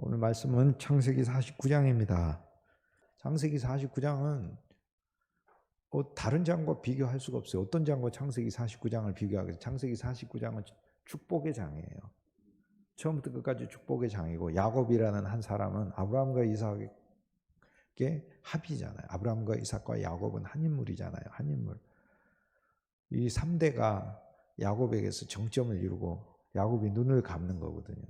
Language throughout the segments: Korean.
오늘 말씀은 창세기 49장입니다. 창세기 49장은 다른 장과 비교할 수가 없어요. 어떤 장과 창세기 49장을 비교하겠어요? 창세기 49장은 축복의 장이에요. 처음부터 끝까지 축복의 장이고, 야곱이라는 한 사람은 아브라함과 이삭의 합이잖아요. 아브라함과 이삭과 야곱은 한 인물이잖아요. 한 인물. 이 3대가 야곱에게서 정점을 이루고 야곱이 눈을 감는 거거든요.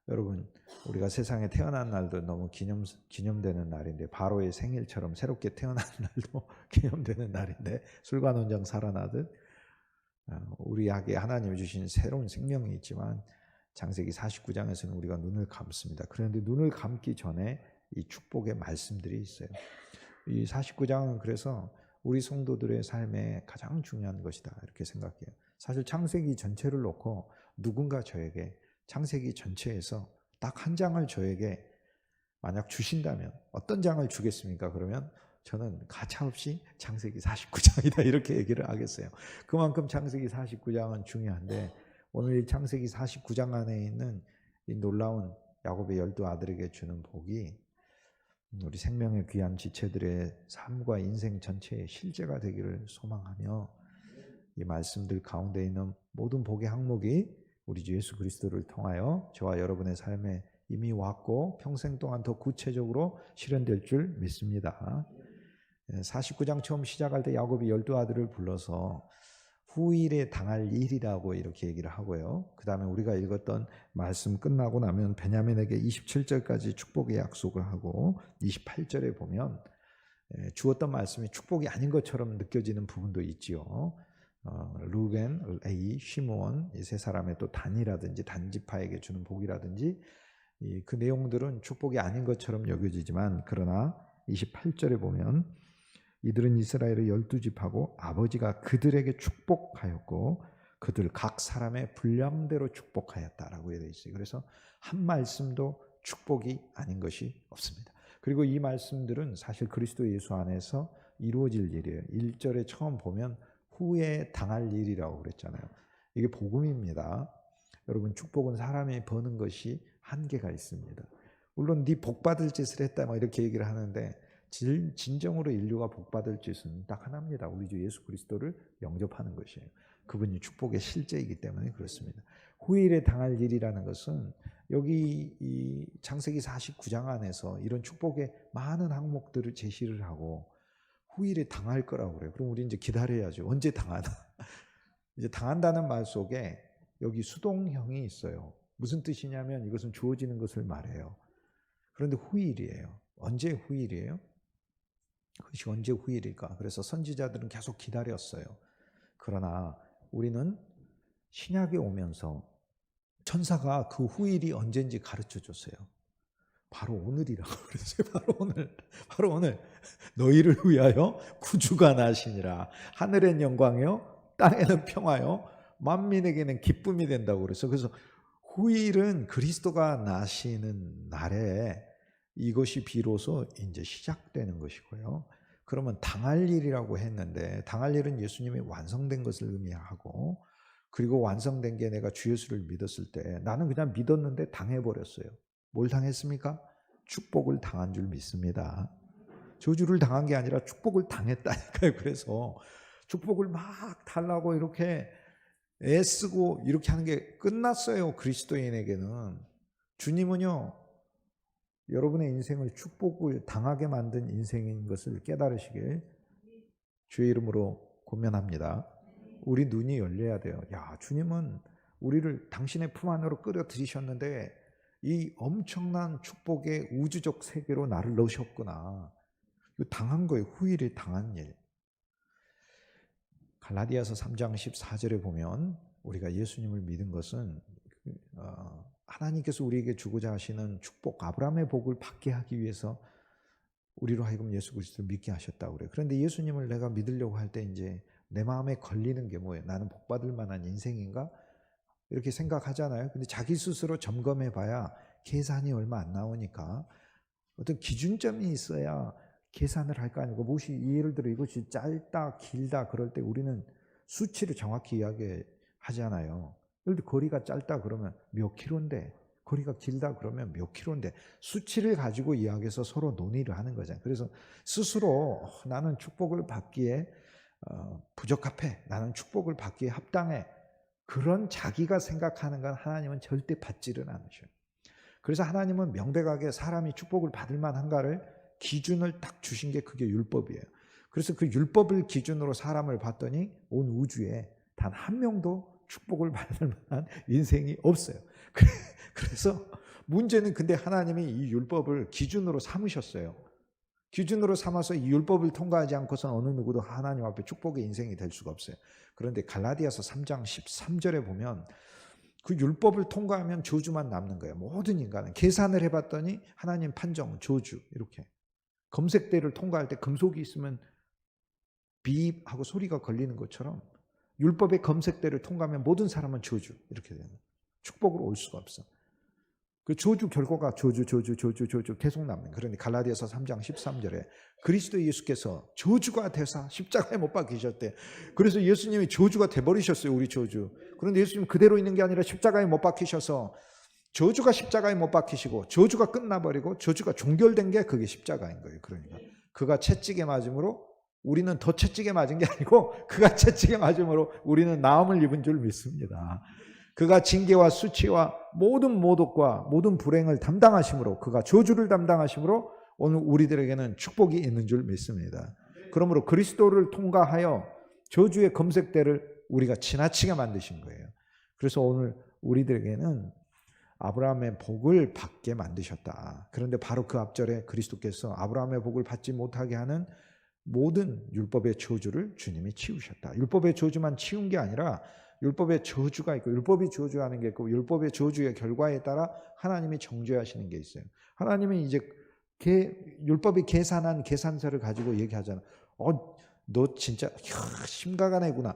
여러분, 우리가 세상에 태어난 날도 너무 기념되는 날인데, 바로의 생일처럼 새롭게 태어난 날도 기념되는 날인데, 술관원장 살아나듯 우리에게 하나님이 주신 새로운 생명이 있지만 창세기 49장에서는 우리가 눈을 감습니다. 그런데 눈을 감기 전에 이 축복의 말씀들이 있어요. 이 49장은 그래서 우리 성도들의 삶에 가장 중요한 것이다, 이렇게 생각해요. 사실 창세기 전체를 놓고 누군가 저에게 창세기 전체에서 딱 한 장을 저에게 만약 주신다면 어떤 장을 주겠습니까? 그러면 저는 가차없이 창세기 49장이다 이렇게 얘기를 하겠어요. 그만큼 창세기 49장은 중요한데, 오늘 이 창세기 49장 안에 있는 이 놀라운 야곱의 12아들에게 주는 복이 우리 생명의 귀한 지체들의 삶과 인생 전체의 실제가 되기를 소망하며, 이 말씀들 가운데 있는 모든 복의 항목이 우리 주 예수 그리스도를 통하여 저와 여러분의 삶에 이미 왔고 평생 동안 더 구체적으로 실현될 줄 믿습니다. 49장 처음 시작할 때 야곱이 12아들을 불러서 후일에 당할 일이라고 이렇게 얘기를 하고요. 그 다음에 우리가 읽었던 말씀 끝나고 나면 베냐민에게 27절까지 축복의 약속을 하고, 28절에 보면 주었던 말씀이 축복이 아닌 것처럼 느껴지는 부분도 있지요. 루벤, 레이, 시므온 이 세 사람의 또 단이라든지 단지파에게 주는 복이라든지 그 내용들은 축복이 아닌 것처럼 여겨지지만, 그러나 28절에 보면 이들은 이스라엘의 12지파고 아버지가 그들에게 축복하였고 그들 각 사람의 분량대로 축복하였다라고 되어 있어요. 그래서 한 말씀도 축복이 아닌 것이 없습니다. 그리고 이 말씀들은 사실 그리스도 예수 안에서 이루어질 일이에요. 1절에 처음 보면 후에 당할 일이라고 그랬잖아요. 이게 복음입니다. 여러분, 축복은 사람이 버는 것이 한계가 있습니다. 물론 네 복받을 짓을 했다 이렇게 얘기를 하는데, 진정으로 인류가 복받을 짓은 딱 하나입니다. 우리 주 예수 그리스도를 영접하는 것이에요. 그분이 축복의 실제이기 때문에 그렇습니다. 후일에 당할 일이라는 것은 여기 이 창세기 49장 안에서 이런 축복의 많은 항목들을 제시를 하고 후일에 당할 거라고 그래요. 그럼 우리 이제 기다려야죠. 언제 당하나? 이제 당한다는 말 속에 여기 수동형이 있어요. 무슨 뜻이냐면 이것은 주어지는 것을 말해요. 그런데 후일이에요. 언제 후일이에요? 그것이 언제 후일일까? 그래서 선지자들은 계속 기다렸어요. 그러나 우리는 신약에 오면서 천사가 그 후일이 언제인지 가르쳐 줬어요. 바로 오늘이라고 그랬어요. 바로 오늘 너희를 위하여 구주가 나시니라. 하늘엔 영광이요 땅에는 평화요 만민에게는 기쁨이 된다고 그랬어요. 그래서 후일은 그리스도가 나시는 날에 이것이 비로소 이제 시작되는 것이고요. 그러면 당할 일이라고 했는데, 당할 일은 예수님이 완성된 것을 의미하고, 그리고 완성된 게 내가 주 예수를 믿었을 때 나는 그냥 믿었는데 당해버렸어요. 뭘 당했습니까? 축복을 당한 줄 믿습니다. 저주를 당한 게 아니라 축복을 당했다니까요. 그래서 축복을 막 달라고 이렇게 애쓰고 이렇게 하는 게 끝났어요. 그리스도인에게는. 주님은요, 여러분의 인생을 축복을 당하게 만든 인생인 것을 깨달으시길 주의 이름으로 권면합니다. 우리 눈이 열려야 돼요. 야, 주님은 우리를 당신의 품 안으로 끌어들이셨는데 이 엄청난 축복의 우주적 세계로 나를 넣으셨구나. 이거 당한 거예요. 후일에 당한 일. 갈라디아서 3장 14절에 보면 우리가 예수님을 믿은 것은 하나님께서 우리에게 주고자 하시는 축복, 아브라함의 복을 받게 하기 위해서 우리로 하여금 예수 그리스도를 믿게 하셨다고 그래요. 그런데 예수님을 내가 믿으려고 할 때 이제 내 마음에 걸리는 게 뭐예요? 나는 복받을 만한 인생인가? 이렇게 생각하잖아요. 근데 자기 스스로 점검해 봐야 계산이 얼마 안 나오니까 어떤 기준점이 있어야 계산을 할 거 아니고, 무엇이 예를 들어 이것이 짧다 길다 그럴 때 우리는 수치를 정확히 이야기하잖아요. 예를 들어 거리가 짧다 그러면 몇 킬로인데 거리가 길다 그러면 몇 킬로인데 수치를 가지고 이야기해서 서로 논의를 하는 거잖아요. 그래서 스스로 나는 축복을 받기에 부적합해. 나는 축복을 받기에 합당해. 그런 자기가 생각하는 건 하나님은 절대 받지를 않으셔요. 그래서 하나님은 명백하게 사람이 축복을 받을 만한가를 기준을 딱 주신 게 그게 율법이에요. 그래서 그 율법을 기준으로 사람을 봤더니 온 우주에 단 한 명도 축복을 받을 만한 인생이 없어요. 그래서 문제는 근데 하나님이 이 율법을 기준으로 삼으셨어요. 기준으로 삼아서 이 율법을 통과하지 않고서는 어느 누구도 하나님 앞에 축복의 인생이 될 수가 없어요. 그런데 갈라디아서 3장 13절에 보면 그 율법을 통과하면 저주만 남는 거예요. 모든 인간은. 계산을 해봤더니 하나님 판정, 저주 이렇게. 검색대를 통과할 때 금속이 있으면 비입하고 소리가 걸리는 것처럼 율법의 검색대를 통과하면 모든 사람은 저주 이렇게 되는 거예요. 축복으로 올 수가 없어. 그 저주 결과가 저주 계속 남는. 그런데 갈라디아서 3장 13절에 그리스도 예수께서 저주가 되사 십자가에 못 박히셨대. 그래서 예수님이 저주가 돼버리셨어요. 우리 저주. 그런데 예수님 그대로 있는 게 아니라 십자가에 못 박히셔서 저주가 십자가에 못 박히시고 저주가 끝나버리고 저주가 종결된 게 그게 십자가인 거예요. 그러니까 그가 채찍에 맞음으로 우리는 더 채찍에 맞은 게 아니고 그가 채찍에 맞음으로 우리는 나음을 입은 줄 믿습니다. 그가 징계와 수치와 모든 모독과 모든 불행을 담당하심으로 그가 저주를 담당하심으로 오늘 우리들에게는 축복이 있는 줄 믿습니다. 그러므로 그리스도를 통과하여 저주의 검색대를 우리가 지나치게 만드신 거예요. 그래서 오늘 우리들에게는 아브라함의 복을 받게 만드셨다. 그런데 바로 그 앞절에 그리스도께서 아브라함의 복을 받지 못하게 하는 모든 율법의 저주를 주님이 치우셨다. 율법의 저주만 치운 게 아니라 율법의 저주가 있고 율법이 저주하는 게 있고 율법의 저주의 결과에 따라 하나님이 정죄하시는 게 있어요. 하나님이 이제 율법이 계산한 계산서를 가지고 얘기하잖아. 너 진짜 심각한 애구나.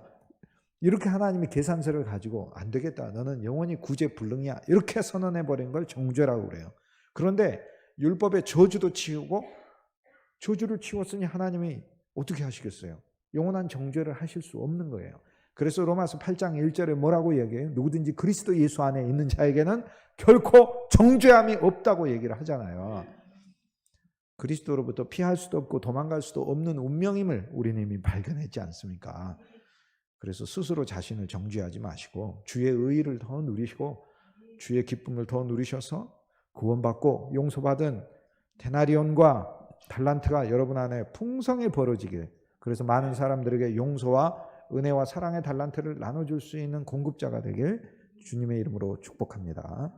이렇게 하나님이 계산서를 가지고 안 되겠다. 너는 영원히 구제불능이야. 이렇게 선언해버린 걸 정죄라고 그래요. 그런데 율법의 저주도 치우고 저주를 치웠으니 하나님이 어떻게 하시겠어요? 영원한 정죄를 하실 수 없는 거예요. 그래서 로마서 8장 1절에 뭐라고 얘기해요? 누구든지 그리스도 예수 안에 있는 자에게는 결코 정죄함이 없다고 얘기를 하잖아요. 그리스도로부터 피할 수도 없고 도망갈 수도 없는 운명임을 우리는 이미 발견했지 않습니까? 그래서 스스로 자신을 정죄하지 마시고 주의 의의를 더 누리시고 주의 기쁨을 더 누리셔서 구원받고 용서받은 데나리온과 달란트가 여러분 안에 풍성히 벌어지길, 그래서 많은 사람들에게 용서와 은혜와 사랑의 달란트를 나눠줄 수 있는 공급자가 되길 주님의 이름으로 축복합니다.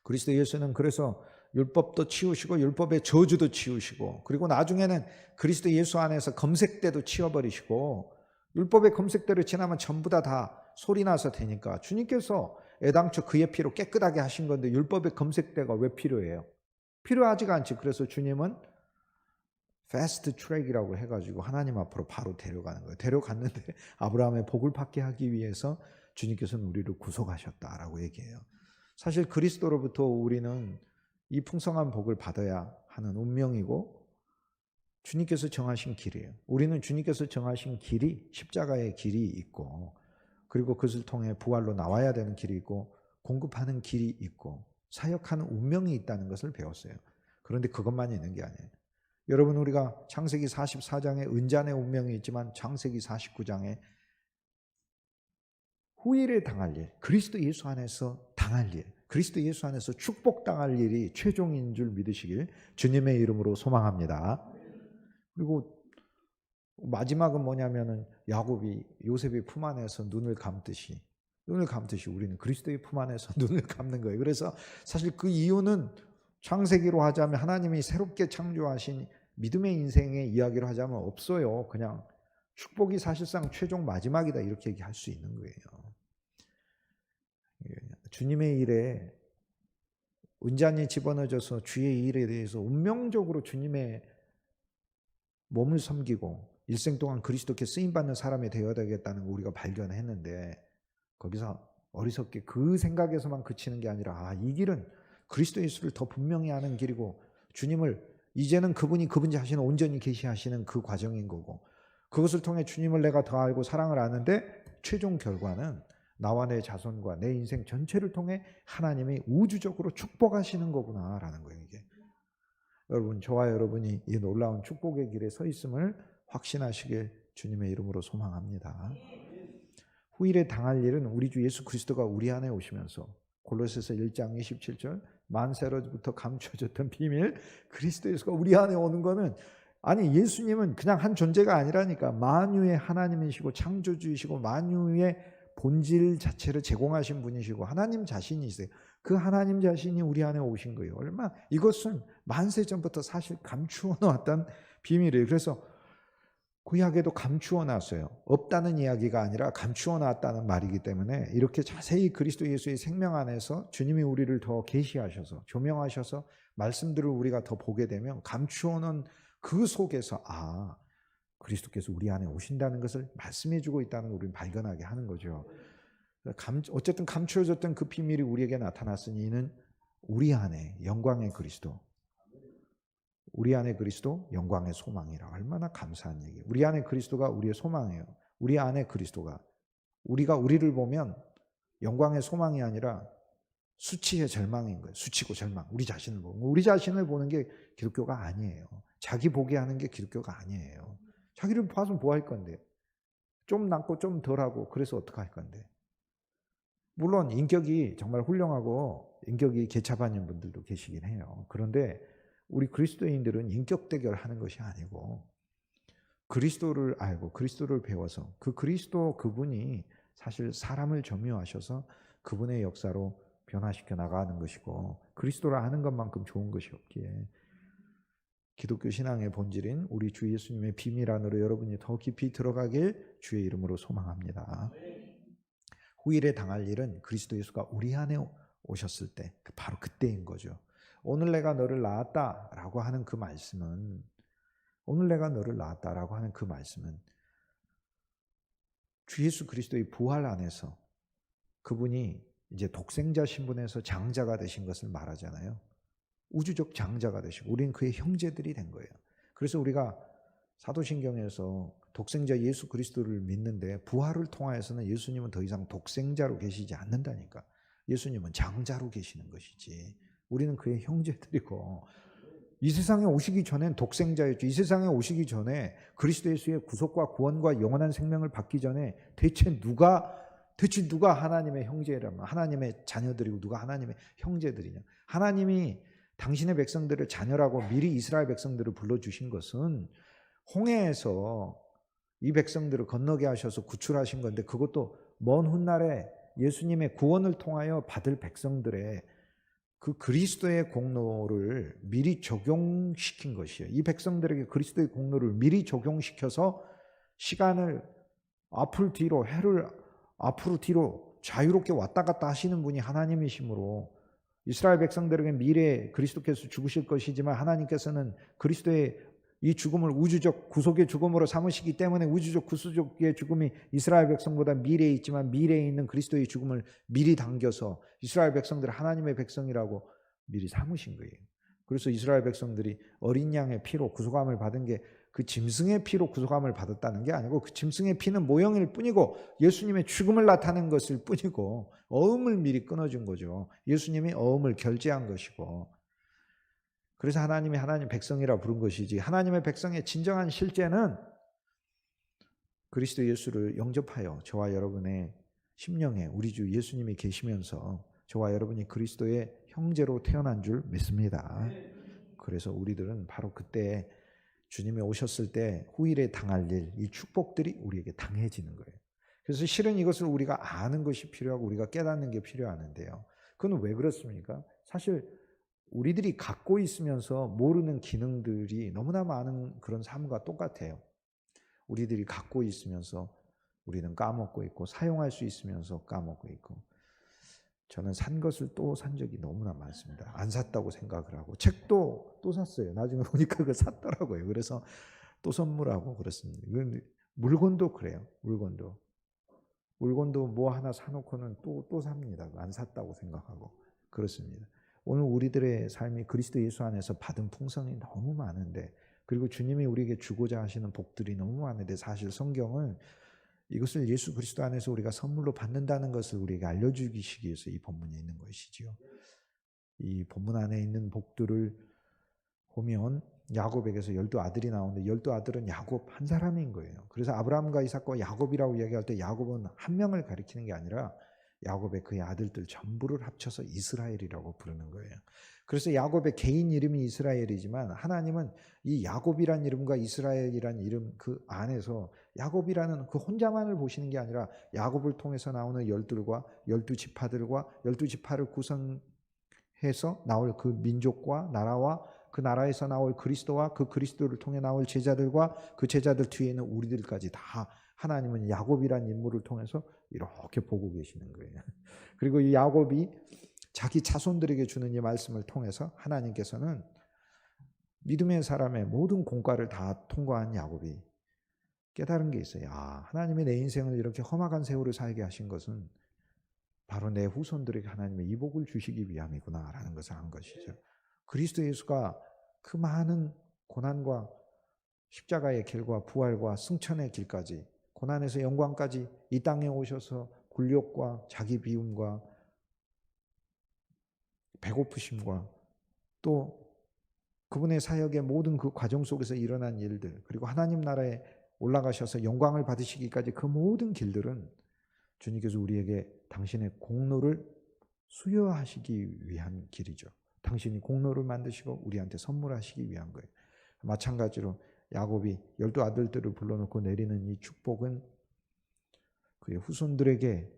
그리스도 예수는 그래서 율법도 치우시고 율법의 저주도 치우시고 그리고 나중에는 그리스도 예수 안에서 검색대도 치워버리시고 율법의 검색대를 지나면 전부 다 소리나서 되니까 주님께서 애당초 그의 피로 깨끗하게 하신 건데 율법의 검색대가 왜 필요해요? 필요하지가 않지. 그래서 주님은 패스트 트랙이라고 해가지고 하나님 앞으로 바로 데려가는 거예요. 데려갔는데 아브라함의 복을 받게 하기 위해서 주님께서는 우리를 구속하셨다라고 얘기해요. 사실 그리스도로부터 우리는 이 풍성한 복을 받아야 하는 운명이고 주님께서 정하신 길이에요. 우리는 주님께서 정하신 길이 십자가의 길이 있고 그리고 그것을 통해 부활로 나와야 되는 길이 있고 공급하는 길이 있고 사역하는 운명이 있다는 것을 배웠어요. 그런데 그것만 있는 게 아니에요. 여러분 우리가 창세기 44장에 은잔의 운명이 있지만 창세기 49장에 후일에 당할 일, 그리스도 예수 안에서 당할 일, 그리스도 예수 안에서 축복당할 일이 최종인 줄 믿으시길 주님의 이름으로 소망합니다. 그리고 마지막은 뭐냐면은 야곱이 요셉의 품 안에서 눈을 감듯이 우리는 그리스도의 품 안에서 눈을 감는 거예요. 그래서 사실 그 이유는 창세기로 하자면 하나님이 새롭게 창조하신 믿음의 인생의 이야기로 하자면 없어요. 그냥 축복이 사실상 최종 마지막이다 이렇게 얘기할 수 있는 거예요. 주님의 일에 은잔이 집어넣어져서 주의 일에 대해서 운명적으로 주님의 몸을 섬기고 일생 동안 그리스도께 쓰임받는 사람이 되어야 되겠다는 걸 우리가 발견했는데 거기서 어리석게 그 생각에서만 그치는 게 아니라 이 길은 그리스도 예수를 더 분명히 아는 길이고 주님을 이제는 그분이 그분지 하시는 온전히 계시하시는 그 과정인 거고 그것을 통해 주님을 내가 더 알고 사랑을 아는데 최종 결과는 나와 내 자손과 내 인생 전체를 통해 하나님이 우주적으로 축복하시는 거구나라는 거예요. 이게 여러분, 저와 여러분이 이 놀라운 축복의 길에 서 있음을 확신하시길 주님의 이름으로 소망합니다. 후일에 당할 일은 우리 주 예수 그리스도가 우리 안에 오시면서 골로새서 1장 27절 만세로부터 감춰졌던 비밀 그리스도 예수가 우리 안에 오는 거는, 아니 예수님은 그냥 한 존재가 아니라니까 만유의 하나님이시고 창조주이시고 만유의 본질 자체를 제공하신 분이시고 하나님 자신이세요. 그 하나님 자신이 우리 안에 오신 거예요. 이것은 만세 전부터 사실 감추어 놓았던 비밀이에요. 그래서 구약에도 감추어 놨어요. 없다는 이야기가 아니라 감추어 놨다는 말이기 때문에 이렇게 자세히 그리스도 예수의 생명 안에서 주님이 우리를 더 계시하셔서 조명하셔서 말씀들을 우리가 더 보게 되면 감추어 놓은 그 속에서 그리스도께서 우리 안에 오신다는 것을 말씀해 주고 있다는 걸 우리는 발견하게 하는 거죠. 어쨌든 감추어졌던 그 비밀이 우리에게 나타났으니 이는 우리 안에 영광의 그리스도, 우리 안에 그리스도 영광의 소망이라. 얼마나 감사한 얘기예요. 우리 안에 그리스도가 우리의 소망이에요. 우리 안에 그리스도가, 우리가 우리를 보면 영광의 소망이 아니라 수치의 절망인 거예요. 수치고 절망. 우리 자신을 보는 게 기독교가 아니에요. 자기 보게 하는 게 기독교가 아니에요. 자기를 봐서 뭐 할 건데? 좀 낫고 좀 덜하고 그래서 어떡할 건데? 물론 인격이 정말 훌륭하고 인격이 개차반인 분들도 계시긴 해요. 그런데 우리 그리스도인들은 인격 대결하는 것이 아니고 그리스도를 알고 그리스도를 배워서 그 그리스도 그분이 사실 사람을 점유하셔서 그분의 역사로 변화시켜 나가는 것이고, 그리스도를 아는 것만큼 좋은 것이 없기에 기독교 신앙의 본질인 우리 주 예수님의 비밀 안으로 여러분이 더 깊이 들어가길 주의 이름으로 소망합니다. 후일에 당할 일은 그리스도 예수가 우리 안에 오셨을 때 바로 그때인 거죠. 오늘 내가 너를 낳았다라고 하는 그 말씀은, 오늘 내가 너를 낳았다라고 하는 그 말씀은 주 예수 그리스도의 부활 안에서 그분이 이제 독생자 신분에서 장자가 되신 것을 말하잖아요. 우주적 장자가 되시고 우리는 그의 형제들이 된 거예요. 그래서 우리가 사도신경에서 독생자 예수 그리스도를 믿는데 부활을 통하여서는 예수님은 더 이상 독생자로 계시지 않는다니까. 예수님은 장자로 계시는 것이지 우리는 그의 형제들이고, 이 세상에 오시기 전엔 독생자였죠. 이 세상에 오시기 전에 그리스도 예수의 구속과 구원과 영원한 생명을 받기 전에 대체 누가 하나님의 형제라면, 하나님의 자녀들이고 누가 하나님의 형제들이냐. 하나님이 당신의 백성들을 자녀라고 미리 이스라엘 백성들을 불러주신 것은 홍해에서 이 백성들을 건너게 하셔서 구출하신 건데, 그것도 먼 훗날에 예수님의 구원을 통하여 받을 백성들의 그 그리스도의 공로를 미리 적용시킨 것이에요. 이 백성들에게 그리스도의 공로를 미리 적용시켜서 시간을 앞을 뒤로, 해를 앞으로 뒤로 자유롭게 왔다 갔다 하시는 분이 하나님이시므로 이스라엘 백성들에게 미래에 그리스도께서 죽으실 것이지만 하나님께서는 그리스도의 이 죽음을 우주적 구속의 죽음으로 삼으시기 때문에 우주적 구속의 죽음이 이스라엘 백성보다 미래에 있지만 미래에 있는 그리스도의 죽음을 미리 당겨서 이스라엘 백성들을 하나님의 백성이라고 미리 삼으신 거예요. 그래서 이스라엘 백성들이 어린 양의 피로 구속함을 받은 게 그 짐승의 피로 구속함을 받았다는 게 아니고, 그 짐승의 피는 모형일 뿐이고 예수님의 죽음을 나타낸 것일 뿐이고, 어음을 미리 끊어준 거죠. 예수님이 어음을 결제한 것이고, 그래서 하나님이 하나님 백성이라 부른 것이지, 하나님의 백성의 진정한 실제는 그리스도 예수를 영접하여 저와 여러분의 심령에 우리 주 예수님이 계시면서 저와 여러분이 그리스도의 형제로 태어난 줄 믿습니다. 그래서 우리들은 바로 그때 주님이 오셨을 때 후일에 당할 일, 이 축복들이 우리에게 당해지는 거예요. 그래서 실은 이것을 우리가 아는 것이 필요하고 우리가 깨닫는 게 필요하는데요. 그건 왜 그렇습니까? 사실 우리들이 갖고 있으면서 모르는 기능들이 너무나 많은 그런 삶과 똑같아요. 우리들이 갖고 있으면서 우리는 까먹고 있고, 사용할 수 있으면서 까먹고 있고. 저는 산 것을 또 산 적이 너무나 많습니다. 안 샀다고 생각을 하고, 책도 또 샀어요. 나중에 보니까 그거 샀더라고요. 그래서 또 선물하고 그렇습니다. 물건도 그래요. 물건도 뭐 하나 사놓고는 또 삽니다. 안 샀다고 생각하고. 그렇습니다. 오늘 우리들의 삶이 그리스도 예수 안에서 받은 풍성이 너무 많은데, 그리고 주님이 우리에게 주고자 하시는 복들이 너무 많은데, 사실 성경은 이것을 예수 그리스도 안에서 우리가 선물로 받는다는 것을 우리에게 알려주시기 위해서 이 본문에 있는 것이지요. 이 본문 안에 있는 복들을 보면 야곱에게서 12아들이 나오는데 12아들은 야곱 한 사람인 거예요. 그래서 아브라함과 이삭과 야곱이라고 이야기할 때 야곱은 한 명을 가리키는 게 아니라 야곱의 그의 아들들 전부를 합쳐서 이스라엘이라고 부르는 거예요. 그래서 야곱의 개인 이름이 이스라엘이지만 하나님은 이 야곱이란 이름과 이스라엘이란 이름 그 안에서 야곱이라는 그 혼자만을 보시는 게 아니라 야곱을 통해서 나오는 열둘과 12지파들과 12지파를 구성해서 나올 그 민족과 나라와 그 나라에서 나올 그리스도와 그 그리스도를 통해 나올 제자들과 그 제자들 뒤에 있는 우리들까지 다 하나님은 야곱이란 인물을 통해서 이렇게 보고 계시는 거예요. 그리고 이 야곱이 자기 자손들에게 주는 이 말씀을 통해서 하나님께서는 믿음의 사람의 모든 공과를 다 통과한 야곱이 깨달은 게 있어요. 하나님이 내 인생을 이렇게 험악한 세월을 살게 하신 것은 바로 내 후손들에게 하나님의 이 복을 주시기 위함이구나라는 것을 한 것이죠. 그리스도 예수가 그 많은 고난과 십자가의 길과 부활과 승천의 길까지 고난에서 영광까지 이 땅에 오셔서 굴욕과 자기 비움과 배고프심과 또 그분의 사역의 모든 그 과정 속에서 일어난 일들 그리고 하나님 나라에 올라가셔서 영광을 받으시기까지 그 모든 길들은 주님께서 우리에게 당신의 공로를 수여하시기 위한 길이죠. 당신이 공로를 만드시고 우리한테 선물하시기 위한 거예요. 마찬가지로 야곱이 12아들들을 불러놓고 내리는 이 축복은 그의 후손들에게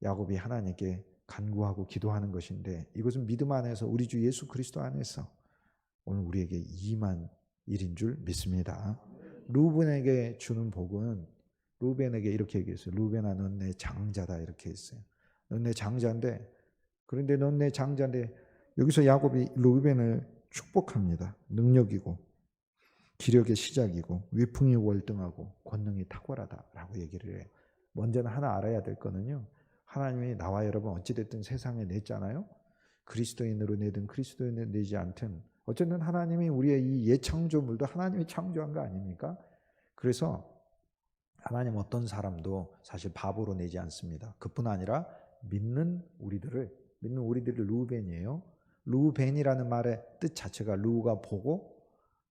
야곱이 하나님께 간구하고 기도하는 것인데 이것은 믿음 안에서 우리 주 예수 그리스도 안에서 오늘 우리에게 임한 일인 줄 믿습니다. 루벤에게 주는 복은 루벤에게 이렇게 얘기했어요. 루벤아 넌 내 장자다 이렇게 했어요. 넌 내 장자인데 그런데 넌 내 장자인데 여기서 야곱이 루벤을 축복합니다. 능력이고 기력의 시작이고 위풍이 월등하고 권능이 탁월하다라고 얘기를 해요. 먼저는 하나 알아야 될 거는요. 하나님이 나와 여러분 어찌됐든 세상에 냈잖아요. 그리스도인으로 내든 그리스도인으로 내지 않든 어쨌든 하나님이 우리의 이 예창조물도 하나님이 창조한 거 아닙니까? 그래서 하나님 어떤 사람도 사실 바보로 내지 않습니다. 그뿐 아니라 믿는 우리들을 루벤이에요. 루벤이라는 말의 뜻 자체가 루가 보고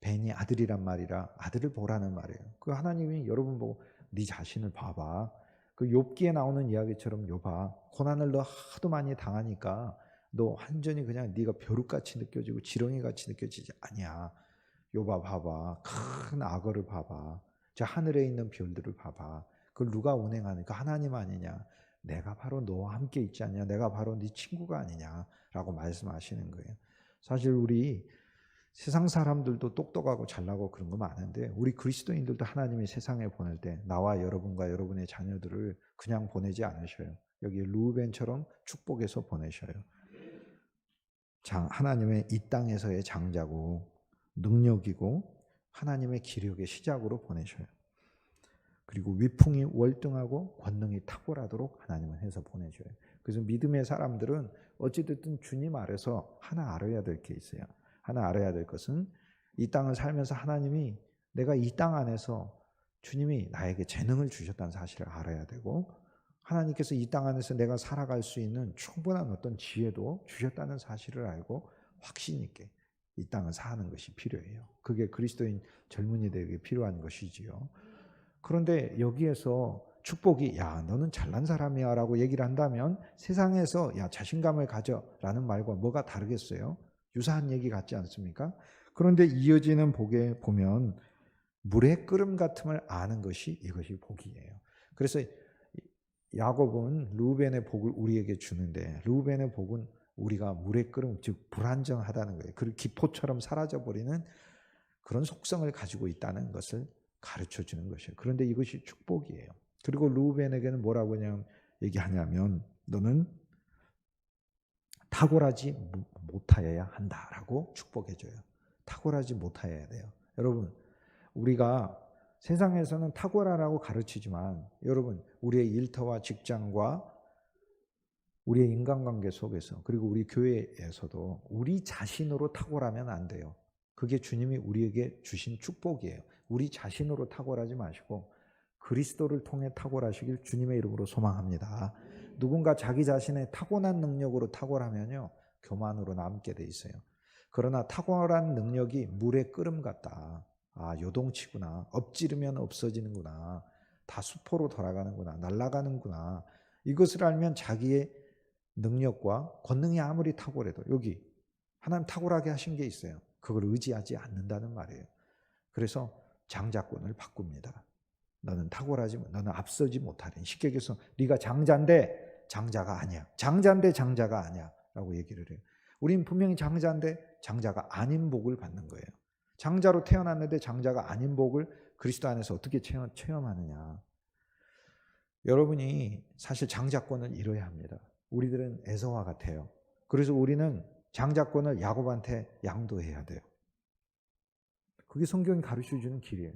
벤이 아들이란 말이라 아들을 보라는 말이에요. 그 하나님이 여러분 보고 네 자신을 봐봐. 그 욥기에 나오는 이야기처럼 욥아 고난을 너 하도 많이 당하니까 너 완전히 그냥 네가 벼룩같이 느껴지고 지렁이같이 느껴지지 아니야. 욥아 봐봐. 큰 악어를 봐봐. 저 하늘에 있는 별들을 봐봐. 그걸 누가 운행하니까 하나님 아니냐. 내가 바로 너와 함께 있지 않냐. 내가 바로 네 친구가 아니냐라고 말씀하시는 거예요. 사실 우리 세상 사람들도 똑똑하고 잘나고 그런 거 많은데 우리 그리스도인들도 하나님이 세상에 보낼 때 나와 여러분과 여러분의 자녀들을 그냥 보내지 않으셔요. 여기 루벤처럼 축복해서 보내셔요. 하나님의 이 땅에서의 장자고 능력이고 하나님의 기력의 시작으로 보내셔요. 그리고 위풍이 월등하고 권능이 탁월하도록 하나님은 해서 보내셔요. 그래서 믿음의 사람들은 어찌됐든 주님 아래서 하나 알아야 될 게 있어요. 하나 알아야 될 것은 이 땅을 살면서 하나님이 내가 이 땅 안에서 주님이 나에게 재능을 주셨다는 사실을 알아야 되고 하나님께서 이 땅 안에서 내가 살아갈 수 있는 충분한 어떤 지혜도 주셨다는 사실을 알고 확신 있게 이 땅을 사는 것이 필요해요. 그게 그리스도인 젊은이들에게 필요한 것이지요. 그런데 여기에서 축복이 야 너는 잘난 사람이야 라고 얘기를 한다면 세상에서 야 자신감을 가져라는 말과 뭐가 다르겠어요? 유사한 얘기 같지 않습니까? 그런데 이어지는 복에 보면 물의 끓음 같음을 아는 것이 이것이 복이에요. 그래서 야곱은 루벤의 복을 우리에게 주는데 루벤의 복은 우리가 물의 끓음 즉 불안정하다는 거예요. 그 기포처럼 사라져버리는 그런 속성을 가지고 있다는 것을 가르쳐 주는 것이에요. 그런데 이것이 축복이에요. 그리고 루벤에게는 뭐라고 얘기하냐면 너는 탁월하지 못하여야 한다라고 축복해줘요. 탁월하지 못하여야 돼요. 여러분 우리가 세상에서는 탁월하라고 가르치지만 여러분 우리의 일터와 직장과 우리의 인간관계 속에서 그리고 우리 교회에서도 우리 자신으로 탁월하면 안 돼요. 그게 주님이 우리에게 주신 축복이에요. 우리 자신으로 탁월하지 마시고 그리스도를 통해 탁월하시길 주님의 이름으로 소망합니다. 누군가 자기 자신의 타고난 능력으로 탁월하면요, 교만으로 남게 돼 있어요. 그러나 탁월한 능력이 물의 끓음 같다. 아, 요동치구나. 엎지르면 없어지는구나. 다 수포로 돌아가는구나. 날아가는구나. 이것을 알면 자기의 능력과 권능이 아무리 탁월해도 여기 하나님 탁월하게 하신 게 있어요. 그걸 의지하지 않는다는 말이에요. 그래서 장자권을 바꿉니다. 너는 너는 앞서지 못하리. 쉽게 얘기해서 네가 장자인데 장자가 아니야. 장자인데 장자가 아니야 라고 얘기를 해요. 우린 분명히 장자인데 장자가 아닌 복을 받는 거예요. 장자로 태어났는데 장자가 아닌 복을 그리스도 안에서 어떻게 체험하느냐. 여러분이 사실 장자권을 잃어야 합니다. 우리들은 에서와 같아요. 그래서 우리는 장자권을 야곱한테 양도해야 돼요. 그게 성경이 가르쳐주는 길이에요.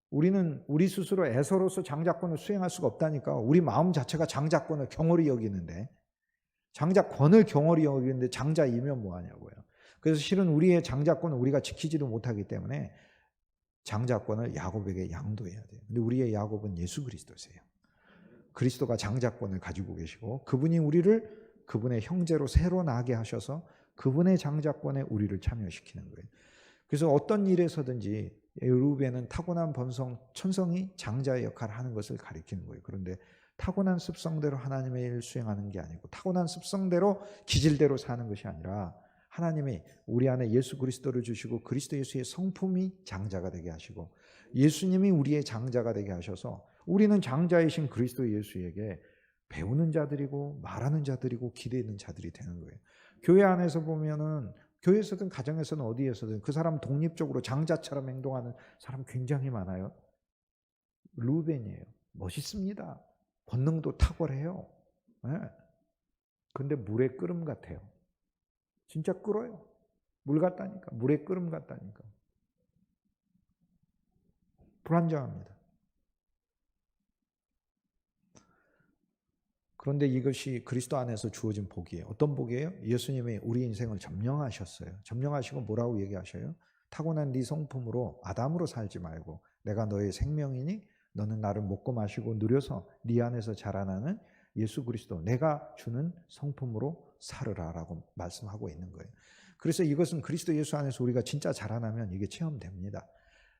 우리는 우리 스스로 에서로서 장자권을 수행할 수가 없다니까. 우리 마음 자체가 장자권을 경홀히 여기는데, 장자권을 경홀히 여기는데 장자이면 뭐하냐고요. 그래서 실은 우리의 장자권을 우리가 지키지도 못하기 때문에 장자권을 야곱에게 양도해야 돼요. 근데 우리의 야곱은 예수 그리스도세요. 그리스도가 장자권을 가지고 계시고 그분이 우리를 그분의 형제로 새로 나게 하셔서 그분의 장자권에 우리를 참여시키는 거예요. 그래서 어떤 일에서든지 루벤은 타고난 본성, 천성이 장자의 역할을 하는 것을 가리키는 거예요. 그런데 타고난 습성대로 하나님의 일을 수행하는 게 아니고 타고난 습성대로 기질대로 사는 것이 아니라 하나님이 우리 안에 예수 그리스도를 주시고 그리스도 예수의 성품이 장자가 되게 하시고 예수님이 우리의 장자가 되게 하셔서 우리는 장자이신 그리스도 예수에게 배우는 자들이고 말하는 자들이고 기대는 자들이 되는 거예요. 교회 안에서 보면은 교회에서든 가정에서든 어디에서든 그 사람 독립적으로 장자처럼 행동하는 사람 굉장히 많아요. 루벤이에요. 멋있습니다. 본능도 탁월해요. 네. 근데 물의 끓음 같아요. 진짜 끓어요. 물 같다니까. 물의 끓음 같다니까. 불안정합니다. 그런데 이것이 그리스도 안에서 주어진 복이에요. 어떤 복이에요? 예수님이 우리 인생을 점령하셨어요. 점령하시고 뭐라고 얘기하셔요? 타고난 네 성품으로 아담으로 살지 말고 내가 너의 생명이니 너는 나를 먹고 마시고 누려서 네 안에서 자라나는 예수 그리스도 내가 주는 성품으로 살으라라고 말씀하고 있는 거예요. 그래서 이것은 그리스도 예수 안에서 우리가 진짜 자라나면 이게 체험됩니다.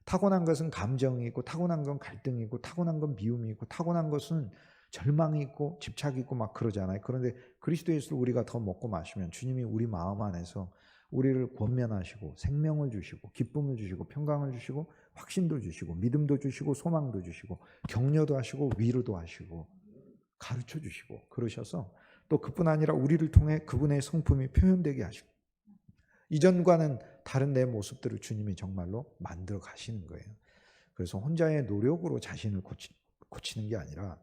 타고난 것은 감정이 있고 타고난 건 갈등이 있고 타고난 건 미움이 있고 타고난 것은 절망이 있고 집착이 있고 막 그러잖아요. 그런데 그리스도 예수를 우리가 더 먹고 마시면 주님이 우리 마음 안에서 우리를 권면하시고 생명을 주시고 기쁨을 주시고 평강을 주시고 확신도 주시고 믿음도 주시고 소망도 주시고 격려도 하시고 위로도 하시고 가르쳐 주시고 그러셔서 또 그뿐 아니라 우리를 통해 그분의 성품이 표현되게 하시고 이전과는 다른 내 모습들을 주님이 정말로 만들어 가시는 거예요. 그래서 혼자의 노력으로 자신을 고치는 게 아니라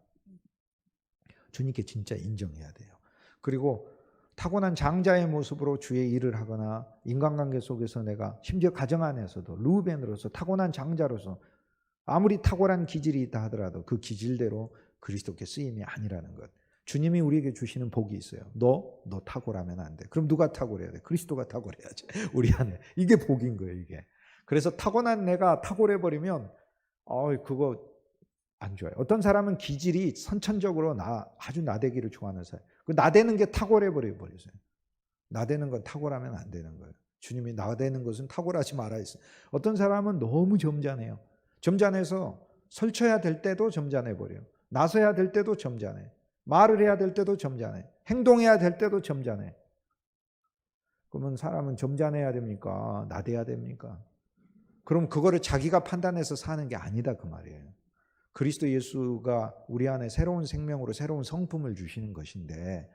주님께 진짜 인정해야 돼요. 그리고 타고난 장자의 모습으로 주의 일을 하거나 인간관계 속에서 내가 심지어 가정 안에서도 루벤으로서 타고난 장자로서 아무리 탁월한 기질이 있다 하더라도 그 기질대로 그리스도께 쓰임이 아니라는 것. 주님이 우리에게 주시는 복이 있어요. 너 탁월하면 안 돼. 그럼 누가 탁월해야 돼? 그리스도가 탁월해야지. 우리 안에. 이게 복인 거예요, 이게. 그래서 타고난 내가 탁월해버리면 그거 안 좋아요. 어떤 사람은 기질이 선천적으로 아주 나대기를 좋아하는 사람. 그 나대는 게 탁월해 버려서요. 나대는 건 탁월하면 안 되는 거예요. 주님이 나대는 것은 탁월하지 말아 있어요. 어떤 사람은 너무 점잖해요. 점잖해서 설쳐야 될 때도 점잖해 버려요. 나서야 될 때도 점잖해. 말을 해야 될 때도 점잖해. 행동해야 될 때도 점잖해. 그러면 사람은 점잖해야 됩니까? 나대야 됩니까? 그럼 그거를 자기가 판단해서 사는 게 아니다 그 말이에요. 그리스도 예수가 우리 안에 새로운 생명으로 새로운 성품을 주시는 것인데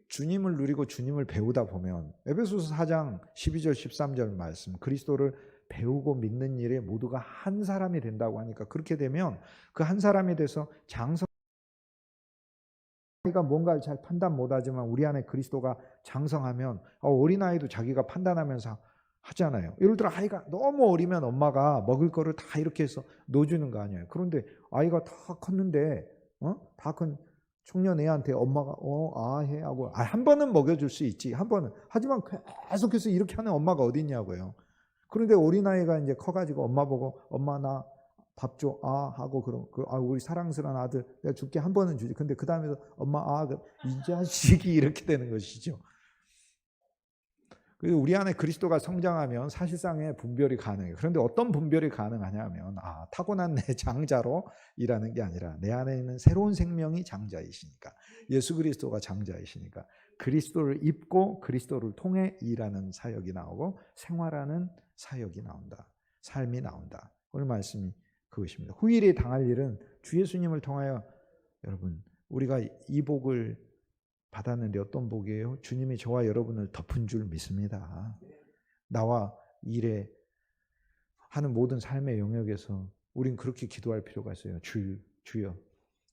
주님을 누리고 주님을 배우다 보면 에베소서 4장 12절 13절 말씀 그리스도를 배우고 믿는 일에 모두가 한 사람이 된다고 하니까 그렇게 되면 그 한 사람이 돼서 장성이가 뭔가를 잘 판단 못하지만 우리 안에 그리스도가 장성하면 어린아이도 자기가 판단하면서 하잖아요. 예를 들어 아이가 너무 어리면 엄마가 먹을 거를 다 이렇게 해서 넣어주는 거 아니에요. 그런데 아이가 다 컸는데 다 큰 청년 애한테 엄마가 해 하고 한 번은 먹여줄 수 있지 한 번은 하지만 계속해서 이렇게 하는 엄마가 어디 있냐고요. 그런데 어린아이가 이제 커가지고 엄마 보고 엄마 나 밥 줘, 하고 우리 사랑스러운 아들 내가 줄게 한 번은 주지. 근데 그 다음에도 엄마 이 자식이 이렇게 되는 것이죠. 그리고 우리 안에 그리스도가 성장하면 사실상의 분별이 가능해요. 그런데 어떤 분별이 가능하냐면 타고난 내 장자로 일하는 게 아니라 내 안에 있는 새로운 생명이 장자이시니까, 예수 그리스도가 장자이시니까 그리스도를 입고 그리스도를 통해 일하는 사역이 나오고 생활하는 사역이 나온다. 삶이 나온다. 오늘 말씀이 그것입니다. 후일에 당할 일은 주 예수님을 통하여, 여러분 우리가 이 복을 받았는데 어떤 복이에요? 주님이 저와 여러분을 덮은 줄 믿습니다. 나와 일에 하는 모든 삶의 영역에서 우린 그렇게 기도할 필요가 있어요. 주여,